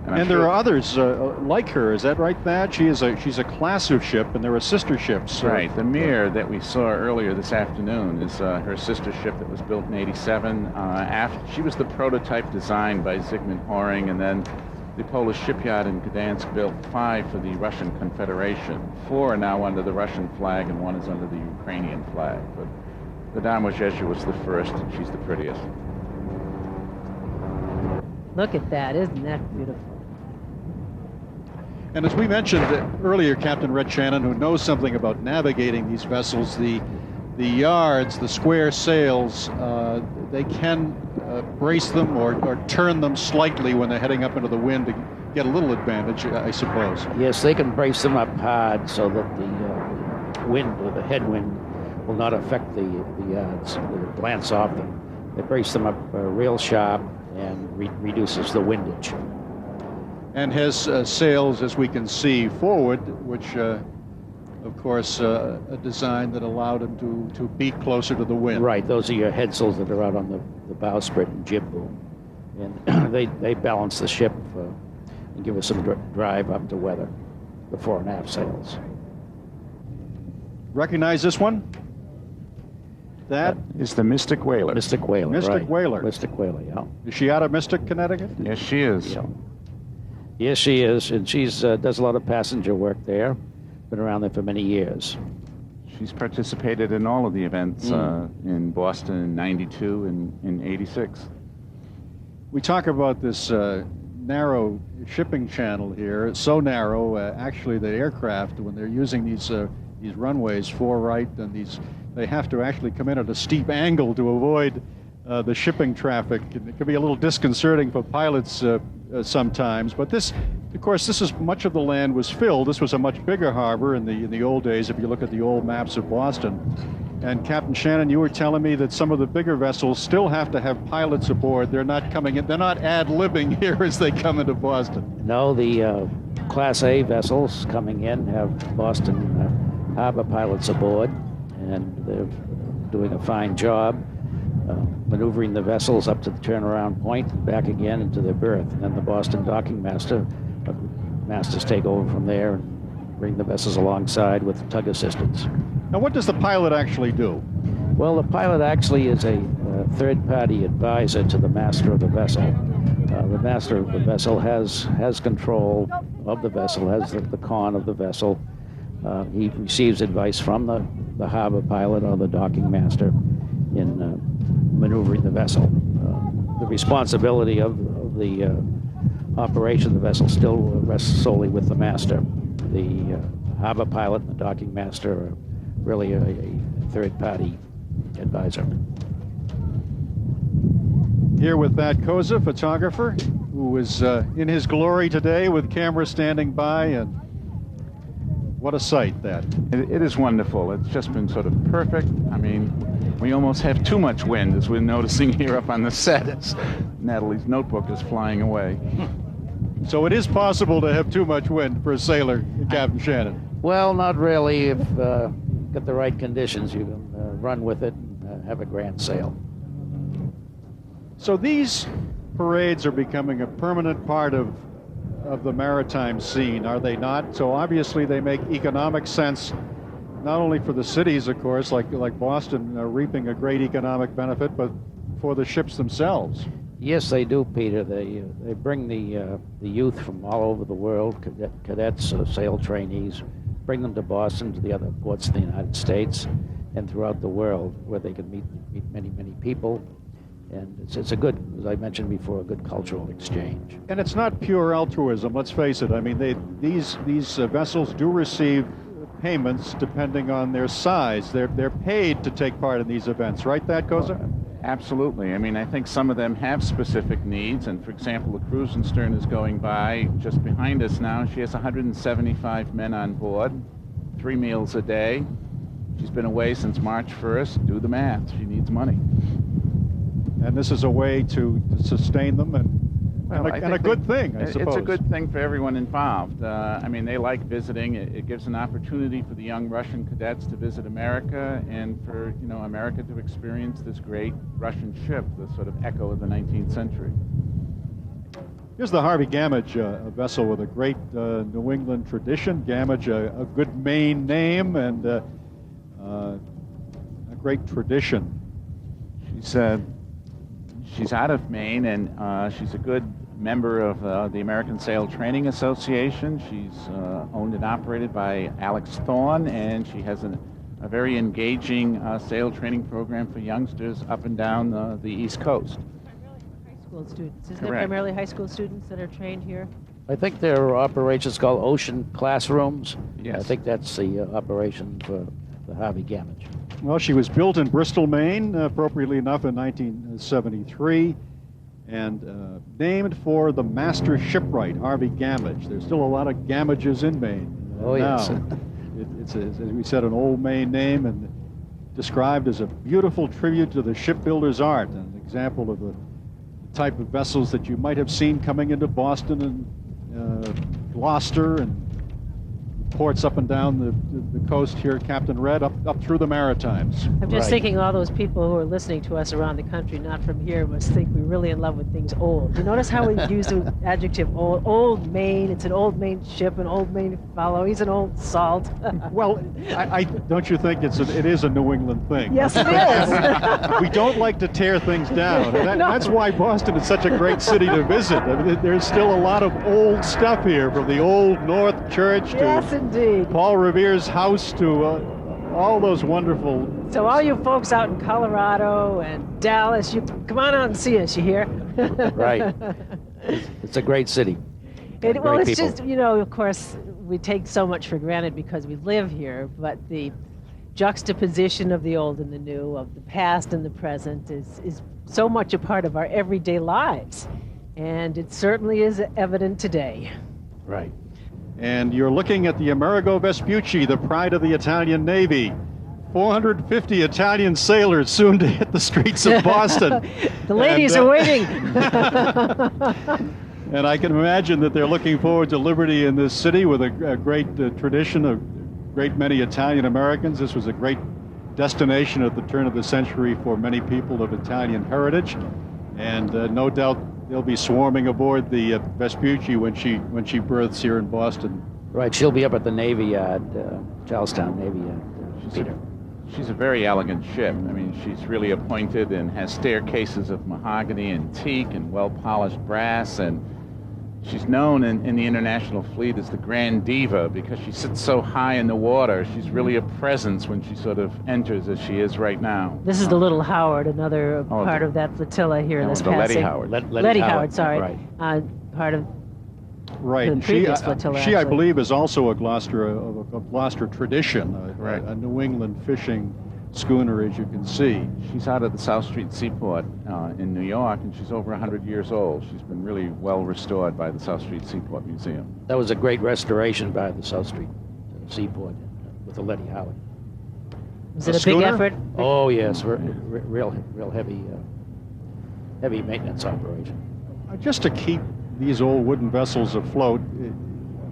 And there are others like her, is that right, Thad? She's a class of ship, and there are sister ships. Right. The Mir that we saw earlier this afternoon is her sister ship that was built in '87. She was the prototype designed by Zygmunt Horing, and then the Polish shipyard in Gdansk built 5 for the Russian Confederation. 4 are now under the Russian flag, and 1 is under the Ukrainian flag. But the Dame Jeju was the first, and she's the prettiest. Look at that. Isn't that beautiful? And as we mentioned earlier, Captain Red Shannon, who knows something about navigating these vessels, the yards, the square sails, they can brace them or turn them slightly when they're heading up into the wind to get a little advantage, I suppose. Yes, they can brace them up hard so that the wind or the headwind will not affect the yards, glance off them. They brace them up real sharp and reduces the windage. And has sails, as we can see, forward, which, of course, a design that allowed him to beat closer to the wind. Right, those are your headsails that are out on the bowsprit and jib boom. And they balance the ship and give us some drive up to weather, the fore and aft sails. Recognize this one? That is the Mystic Whaler. Mystic Whaler, Mystic right. Whaler. Mystic Whaler, yeah. Is she out of Mystic, Connecticut? Yes, she is. Yeah. Yes, she is, and she's does a lot of passenger work there. Been around there for many years. She's participated in all of the events in Boston in '92 and in '86. We talk about this narrow shipping channel here. It's so narrow, actually, the aircraft, when they're using these runways, fore right, and they have to actually come in at a steep angle to avoid the shipping traffic. It can be a little disconcerting for pilots sometimes, but this, of course, this is much of the land was filled. This was a much bigger harbor in the old days, if you look at the old maps of Boston. And Captain Shannon, you were telling me that some of the bigger vessels still have to have pilots aboard. They're not coming in, they're not ad-libbing here as they come into Boston. No, the Class A vessels coming in have Boston harbor pilots aboard, and they're doing a fine job. Maneuvering the vessels up to the turnaround point and back again into their berth. And then the Boston docking masters take over from there and bring the vessels alongside with tug assistance. Now, what does the pilot actually do? Well, the pilot actually is a third-party advisor to the master of the vessel. The master of the vessel has control of the vessel, has the con of the vessel. He receives advice from the harbor pilot or the docking master in maneuvering the vessel. The responsibility of the operation of the vessel still rests solely with the master. The harbor pilot and the docking master are really a third-party advisor. Here with Thad Koza, photographer, who is in his glory today with camera standing by, and what a sight, that. It is wonderful. It's just been sort of perfect. I mean, we almost have too much wind, as we're noticing here up on the set as Natalie's notebook is flying away. So it is possible to have too much wind for a sailor, Captain Shannon. Well, not really. If you get the right conditions, you can run with it and have a grand sail. So these parades are becoming a permanent part of the maritime scene, are they not? So obviously they make economic sense, not only for the cities, of course, like Boston, reaping a great economic benefit, but for the ships themselves. Yes, they do, Peter. They bring the youth from all over the world, cadets, sail trainees, bring them to Boston, to the other ports of the United States, and throughout the world, where they can meet many, many people. And it's a good, as I mentioned before, a good cultural exchange. And it's not pure altruism, let's face it. I mean, these vessels do receive payments depending on their size. They're paid to take part in these events, right, Thad Koza? Absolutely. I mean, I think some of them have specific needs, and for example, the Cruisenstern is going by just behind us now. She has 175 men on board, 3 meals a day. She's been away since March 1st. Do the math. She needs money. And this is a way to sustain them and a good thing, I suppose. It's a good thing for everyone involved. I mean, they like visiting. It gives an opportunity for the young Russian cadets to visit America and for, America to experience this great Russian ship, the sort of echo of the 19th century. Here's the Harvey Gamage, a vessel with a great New England tradition. Gamage, a good Maine name and a great tradition. She's out of Maine, and she's a good member of the American Sail Training Association. She's owned and operated by Alex Thorne, and she has a very engaging sail training program for youngsters up and down the East Coast. High school students. Isn't it Correct. primarily high school students that are trained here? I think there are operations called ocean classrooms. Yes. I think that's the operation for the Harvey Gamage. Well, she was built in Bristol, Maine, appropriately enough, in 1973, and named for the master shipwright, Harvey Gamage. There's still a lot of Gamages in Maine. Oh, yes. It's, as we said, an old Maine name and described as a beautiful tribute to the shipbuilder's art, and an example of the type of vessels that you might have seen coming into Boston and Gloucester and ports up and down the coast here, Captain Red, up through the Maritimes. I'm just thinking all those people who are listening to us around the country, not from here, must think we're really in love with things old. You notice how we use the adjective old? Old Maine, it's an old Maine ship, an old Maine fellow, he's an old salt. Well, I don't you think it is a New England thing? Yes, it is. We don't like to tear things down. And that's why Boston is such a great city to visit. I mean, there's still a lot of old stuff here, from the old North Church to indeed. Paul Revere's house to all those wonderful... So all you folks out in Colorado and Dallas, you come on out and see us, you hear? Right. It's a great city. Well, it's people. Just, of course, we take so much for granted because we live here, but the juxtaposition of the old and the new, of the past and the present is so much a part of our everyday lives. And it certainly is evident today. Right. And you're looking at the Amerigo Vespucci, the pride of the Italian Navy. 450 Italian sailors soon to hit the streets of Boston. The ladies are waiting. And I can imagine that they're looking forward to liberty in this city with a great tradition of great many Italian Americans. This was a great destination at the turn of the century for many people of Italian heritage. And no doubt they'll be swarming aboard the Vespucci when she berths here in Boston. Right, she'll be up at the Navy Yard, Charlestown Navy Yard. Peter. She's a very elegant ship. I mean, she's really appointed and has staircases of mahogany and teak and well-polished brass, and she's known in the international fleet as the Grand Diva because she sits so high in the water. She's really a presence when she sort of enters, as she is right now. This is the Little Howard, another part of that flotilla here that's the passing. Letty Howard. Letty Howard, sorry. Right. Part of right. the previous flotilla. She I believe, is also a Gloucester tradition, a New England fishing schooner, as you can see. She's out at the South Street Seaport in New York, and she's over 100 years old. She's been really well restored by the South Street Seaport Museum. That was a great restoration by the South Street Seaport with the Letty Howard. Was it a big effort? Oh yes, real heavy maintenance operation. Just to keep these old wooden vessels afloat,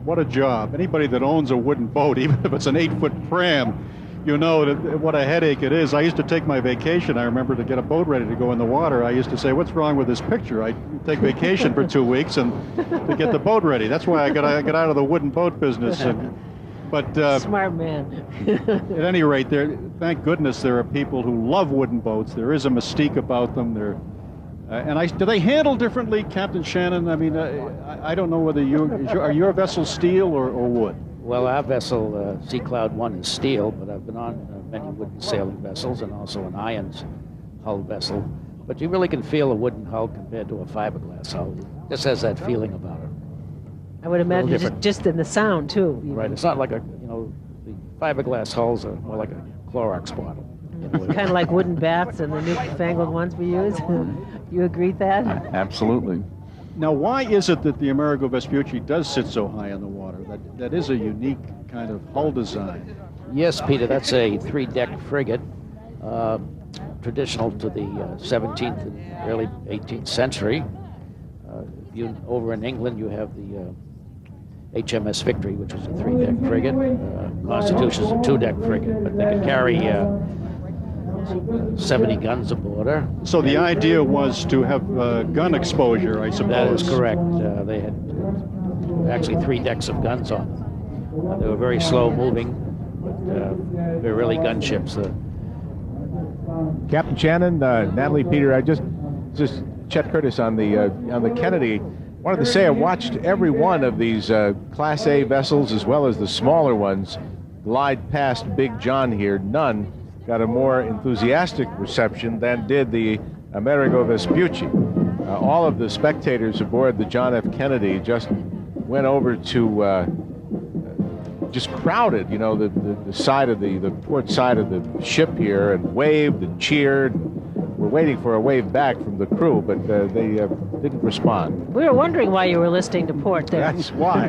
what a job. Anybody that owns a wooden boat, even if it's an 8-foot pram, you know what a headache it is. I used to take my vacation, I remember, to get a boat ready to go in the water. I used to say, what's wrong with this picture? I take vacation for 2 weeks and to get the boat ready. That's why I got out of the wooden boat business. But smart man. At any rate, thank goodness there are people who love wooden boats. There is a mystique about them. Do they handle differently, Captain Shannon? I mean, I don't know whether are your vessels steel or wood? Well, our vessel, Sea Cloud 1, is steel, but I've been on many wooden sailing vessels and also an iron hull vessel. But you really can feel a wooden hull compared to a fiberglass hull. It just has that feeling about it. I would imagine just in the sound, too. Right, it's not like the fiberglass hulls are more like a Clorox bottle. Kind of like wooden bats and the newfangled ones we use. You agree with that? Absolutely. Now, why is it that the Amerigo Vespucci does sit so high in the water? That is a unique kind of hull design. Yes, Peter, that's a 3-deck frigate, traditional to the 17th and early 18th century. Over in England, you have the HMS Victory, which was a 3-deck frigate. Constitution is a 2-deck frigate, but they can carry 70 guns aboard her. So the idea was to have gun exposure, I suppose. That is correct. They had actually 3 decks of guns on them. They were very slow moving, but they're really gunships. Captain Shannon, Natalie, Peter, I just Chet Curtis on the Kennedy. Wanted to say I watched every one of these Class A vessels as well as the smaller ones glide past Big John here. None got a more enthusiastic reception than did the Amerigo Vespucci. All of the spectators aboard the John F. Kennedy just went over to just crowded, you know, the side of the port side of the ship here and waved and cheered. We're waiting for a wave back from the crew, but they didn't respond. We were wondering why you were listening to port there. That's why.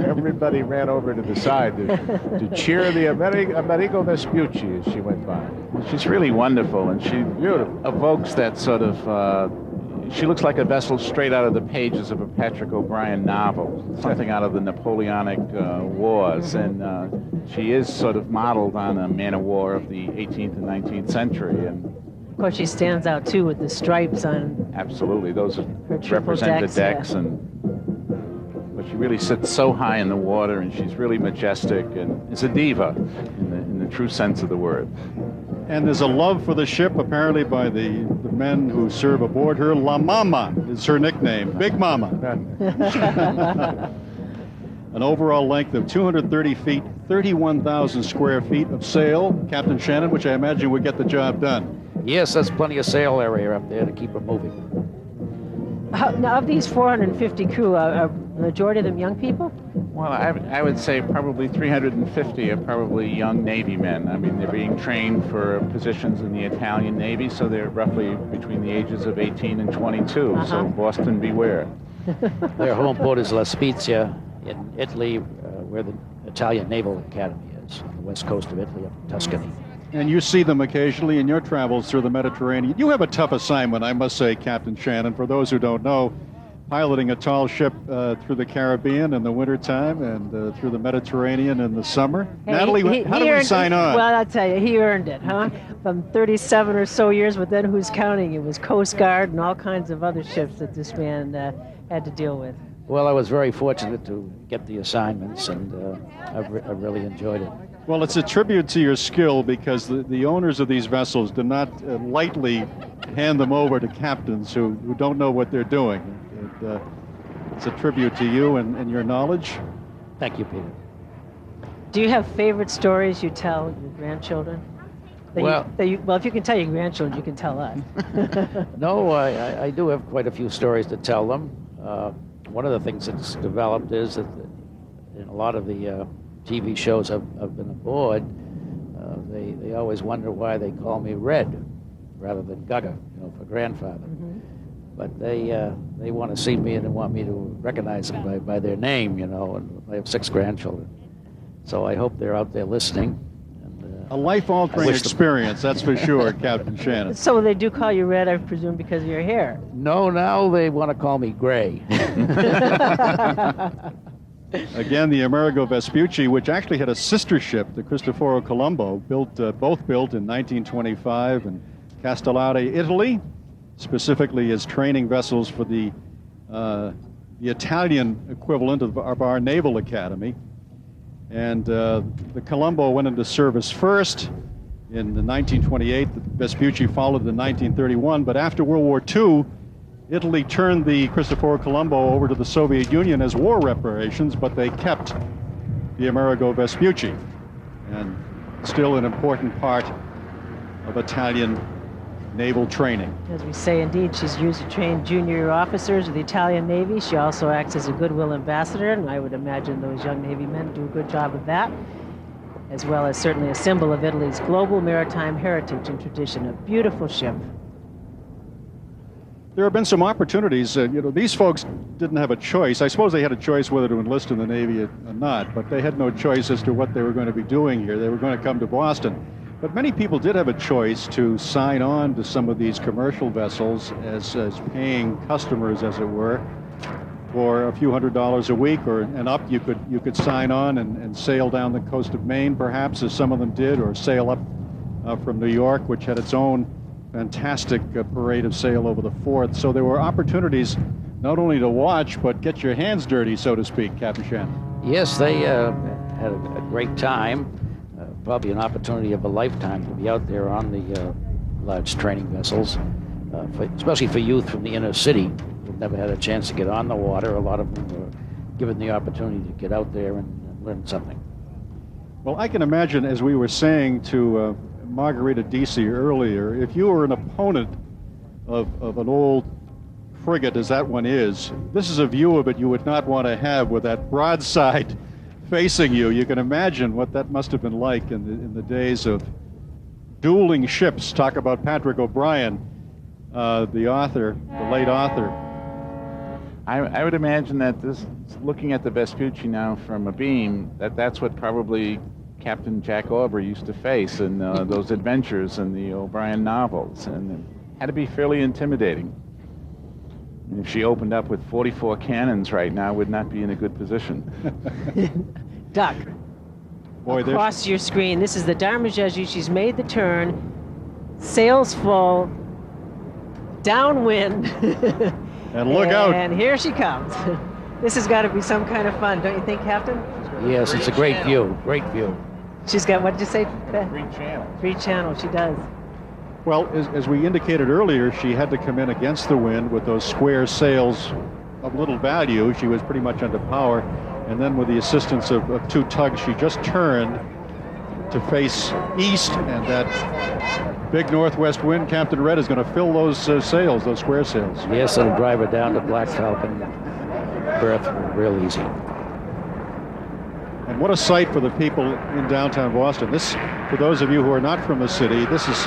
Everybody ran over to the side to cheer the Amerigo Vespucci as she went by. She's really wonderful, and she evokes that sort of, she looks like a vessel straight out of the pages of a Patrick O'Brian novel, something out of the Napoleonic Wars, and she is sort of modeled on a man-of-war of the 18th and 19th century. And of course, she stands out too with the stripes on. Absolutely, those represent decks, the decks, yeah. But she really sits so high in the water, and she's really majestic, and is a diva in the true sense of the word. And there's a love for the ship, apparently, by the men who serve aboard her. La Mama is her nickname, Big Mama. An overall length of 230 feet, 31,000 square feet of sail, Captain Shannon, which I imagine would get the job done. Yes, that's plenty of sail area up there to keep her moving. Now, of these 450 crew, are the majority of them young people? Well, I would say probably 350 are probably young Navy men. I mean, they're being trained for positions in the Italian Navy, so they're roughly between the ages of 18 and 22. So Boston, beware. Their home port is La Spezia in Italy, where the Italian Naval Academy is, on the west coast of Italy, up in Tuscany. And you see them occasionally in your travels through the Mediterranean. You have a tough assignment, I must say, Captain Shannon. For those who don't know, piloting a tall ship through the Caribbean in the wintertime and through the Mediterranean in the summer. Hey, Natalie, how do we sign on? Well, I'll tell you, he earned it, huh? From 37 or so years, but then who's counting? It was Coast Guard and all kinds of other ships that this man had to deal with. Well, I was very fortunate to get the assignments, and I've really enjoyed it. Well, it's a tribute to your skill because the owners of these vessels do not lightly hand them over to captains who don't know what they're doing. It's a tribute to you and your knowledge. Thank you, Peter. Do you have favorite stories you tell your grandchildren? Well, if you can tell your grandchildren, you can tell us. No, I do have quite a few stories to tell them. One of the things that's developed is that in a lot of the TV shows I've been aboard, they always wonder why they call me Red rather than Gugga, for grandfather. Mm-hmm. But they want to see me and they want me to recognize them by their name, and I have 6 grandchildren. So I hope they're out there listening. And, a life-altering experience, that's for sure, Captain Shannon. So they do call you Red, I presume, because of your hair? No, now they want to call me Gray. Again, the Amerigo Vespucci, which actually had a sister ship, the Cristoforo Colombo, both built in 1925 in Castellare, Italy, specifically as training vessels for the Italian equivalent of our Naval Academy. And the Colombo went into service first in 1928. The Vespucci followed in 1931. But after World War II, Italy turned the Cristoforo Colombo over to the Soviet Union as war reparations, but they kept the Amerigo Vespucci, and still an important part of Italian naval training. As we say, indeed, she's used to train junior officers of the Italian Navy. She also acts as a goodwill ambassador, and I would imagine those young Navy men do a good job of that. as well as certainly a symbol of Italy's global maritime heritage and tradition. A beautiful ship. There have been some opportunities. These folks didn't have a choice. I suppose they had a choice whether to enlist in the Navy or not, but they had no choice as to what they were going to be doing here. They were going to come to Boston. But many people did have a choice to sign on to some of these commercial vessels as paying customers, as it were, for a few $100s a week and up. You could sign on and sail down the coast of Maine, perhaps, as some of them did, or sail up from New York, which had its own fantastic parade of sail over the 4th. So there were opportunities not only to watch, but get your hands dirty, so to speak, Captain Shannon. Yes, they had a great time. Probably an opportunity of a lifetime to be out there on the large training vessels, especially for youth from the inner city who've never had a chance to get on the water. A lot of them were given the opportunity to get out there and learn something. Well, I can imagine, as we were saying to Margarita Deasy earlier, if you were an opponent of an old frigate as that one is, this is a view of it you would not want to have with that broadside facing you. You can imagine what that must have been like in the days of dueling ships. Talk about Patrick O'Brien, the author, the late author. I would imagine that this, looking at the Vespucci now from a beam, that's what probably Captain Jack Aubrey used to face in those adventures in the O'Brien novels, and it had to be fairly intimidating. If she opened up with 44 cannons right now, would not be in a good position. Duck, boy, across your screen, this is the Dharmajeji. She's made the turn, sails full, downwind. And look out. And here she comes. This has got to be some kind of fun, don't you think, Captain? Yes, it's a great view, great view. She's got, what did you say? Free channel. Free channel, she does. Well, as we indicated earlier, she had to come in against the wind with those square sails of little value. She was pretty much under power. And then with the assistance of 2 tugs, she just turned to face east, and that big northwest wind, Captain Red, is going to fill those sails, those square sails. Yes, it'll drive her down to Black Falcon berth real easy. And what a sight for the people in downtown Boston. This, for those of you who are not from the city, this is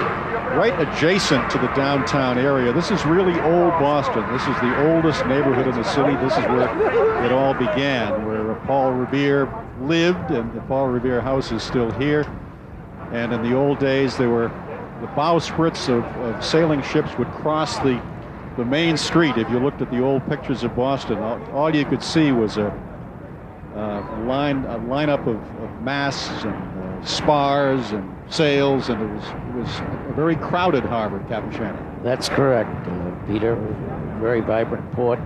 right adjacent to the downtown area. This is really old Boston. This is the oldest neighborhood in the city. This is where it all began, where Paul Revere lived, and the Paul Revere house is still here. And in the old days, there were the bowsprits of sailing ships would cross the main street. If you looked at the old pictures of Boston, all you could see was a lineup of masts and spars and sails, and it was a very crowded harbor, Captain Shannon. That's correct, Peter. Very vibrant port.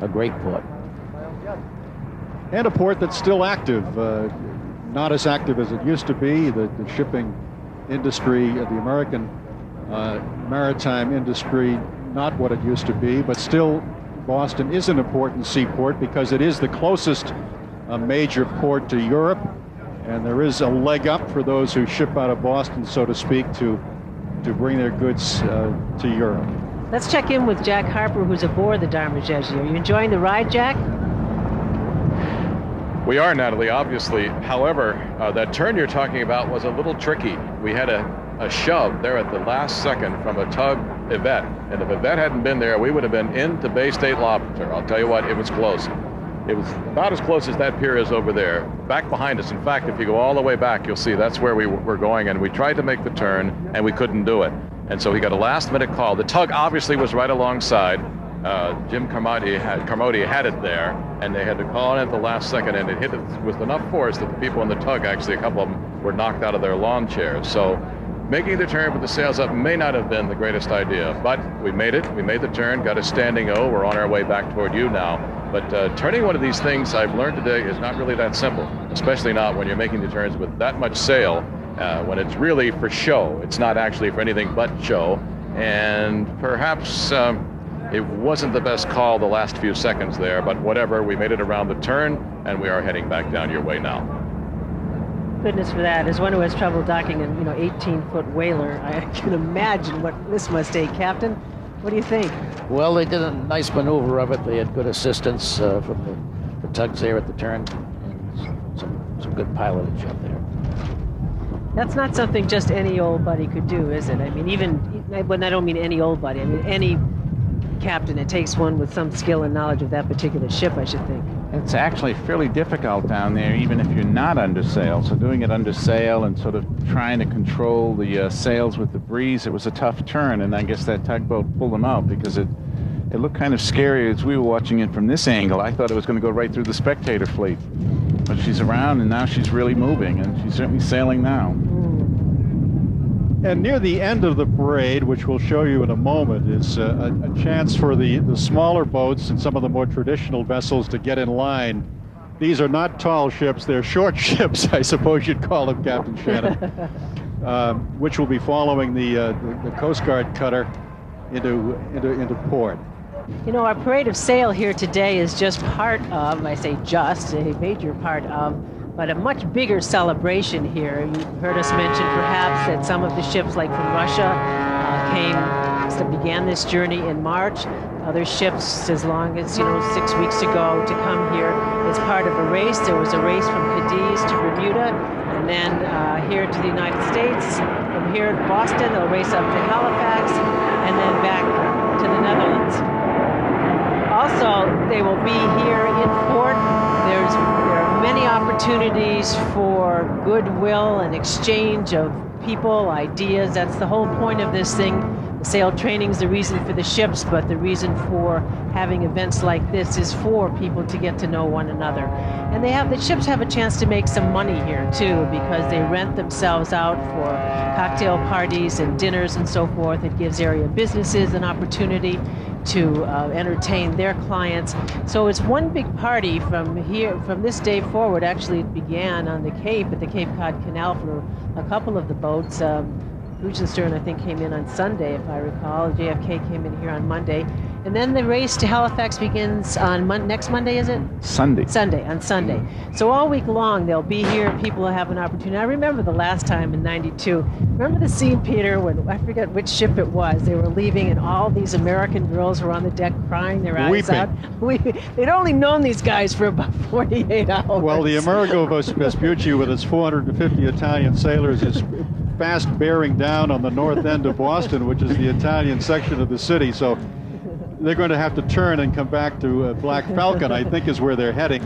A great port. And a port that's still active, not as active as it used to be. The shipping industry, the American maritime industry, not what it used to be, but still Boston is an important seaport because it is the closest major port to Europe, and there is a leg up for those who ship out of Boston, so to speak, to bring their goods to Europe. Let's check in with Jack Harper, who's aboard the Dharmajeji. Are you enjoying the ride, Jack? We are, Natalie, obviously. However, that turn you're talking about was a little tricky. We had a shove there at the last second from a tug Yvette. And if Yvette hadn't been there, we would have been into Bay State Lobster. I'll tell you what, it was close. It was about as close as that pier is over there, back behind us. In fact, if you go all the way back, you'll see that's where we were going, and we tried to make the turn, and we couldn't do it. And so he got a last-minute call. The tug obviously was right alongside. Jim Carmody had it there, and they had to call in at the last second, and it hit it with enough force that the people on the tug, actually a couple of them, were knocked out of their lawn chairs. So making the turn with the sails up may not have been the greatest idea, but we made it. We made the turn, got a standing O. We're on our way back toward you now. But turning one of these things, I've learned today, is not really that simple, especially not when you're making the turns with that much sail, when it's really for show. It's not actually for anything but show. And perhaps it wasn't the best call the last few seconds there, but whatever, we made it around the turn, and we are heading back down your way now. Goodness for that. As one who has trouble docking an 18-foot whaler, I can imagine what this must take. Captain, what do you think? Well, they did a nice maneuver of it. They had good assistance from the tugs there at the turn, and some good pilotage up there. That's not something just any old buddy could do, is it? I mean, when I don't mean any old buddy, I mean any captain. It takes one with some skill and knowledge of that particular ship, I should think. It's actually fairly difficult down there, even if you're not under sail. So doing it under sail and sort of trying to control the sails with the breeze, it was a tough turn, and I guess that tugboat pulled them out because it looked kind of scary as we were watching it from this angle. I thought it was going to go right through the spectator fleet. But she's around, and now she's really moving, and she's certainly sailing now. And near the end of the parade, which we'll show you in a moment, is a chance for the smaller boats and some of the more traditional vessels to get in line. These are not tall ships, they're short ships, I suppose you'd call them, Captain Shannon, which will be following the Coast Guard cutter into port. You know, our parade of sail here today is just part of, I say just, a major part of, but a much bigger celebration here. You've heard us mention perhaps that some of the ships, like from Russia, began this journey in March. Other ships as long as, 6 weeks ago to come here as part of a race. There was a race from Cadiz to Bermuda, and then here to the United States. From here to Boston, they'll race up to Halifax, and then back to the Netherlands. Also, they will be here in port. There are many opportunities for goodwill and exchange of people, ideas. That's the whole point of this thing. The sail training is the reason for the ships, but the reason for having events like this is for people to get to know one another. And the ships have a chance to make some money here too, because they rent themselves out for cocktail parties and dinners and so forth. It gives area businesses an opportunity to entertain their clients. So it's one big party from this day forward. Actually, it began on the Cape, at the Cape Cod Canal for a couple of the boats. Stern, I think, came in on Sunday, if I recall. JFK came in here on Monday. And then the race to Halifax begins on next Monday, is it? Sunday. On Sunday. So all week long, they'll be here. People will have an opportunity. I remember the last time in '92. Remember the scene, Peter, when, I forget which ship it was, they were leaving and all these American girls were on the deck crying their eyes out. They'd only known these guys for about 48 hours. Well, the Amerigo Vespucci, with its 450 Italian sailors, is fast bearing down on the north end of Boston, which is the Italian section of the city. So they're going to have to turn and come back to Black Falcon, I think, is where they're heading.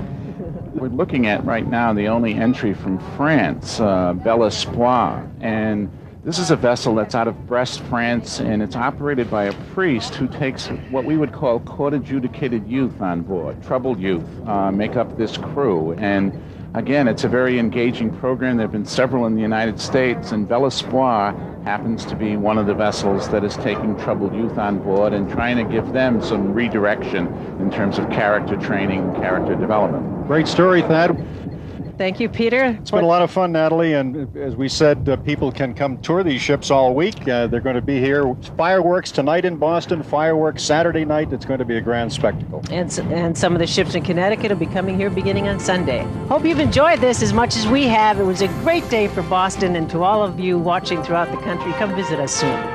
We're looking at right now the only entry from France, Belle Espoir, and this is a vessel that's out of Brest, France, and it's operated by a priest who takes what we would call court-adjudicated youth on board, troubled youth, make up this crew. And again, it's a very engaging program. There have been several in the United States, and Belle Espoir happens to be one of the vessels that is taking troubled youth on board and trying to give them some redirection in terms of character training, character development. Great story, Thad. Thank you, Peter. It's been a lot of fun, Natalie, and as we said, people can come tour these ships all week. They're going to be here. Fireworks tonight in Boston, fireworks Saturday night. It's going to be a grand spectacle. And some of the ships in Connecticut will be coming here beginning on Sunday. Hope you've enjoyed this as much as we have. It was a great day for Boston, and to all of you watching throughout the country, come visit us soon.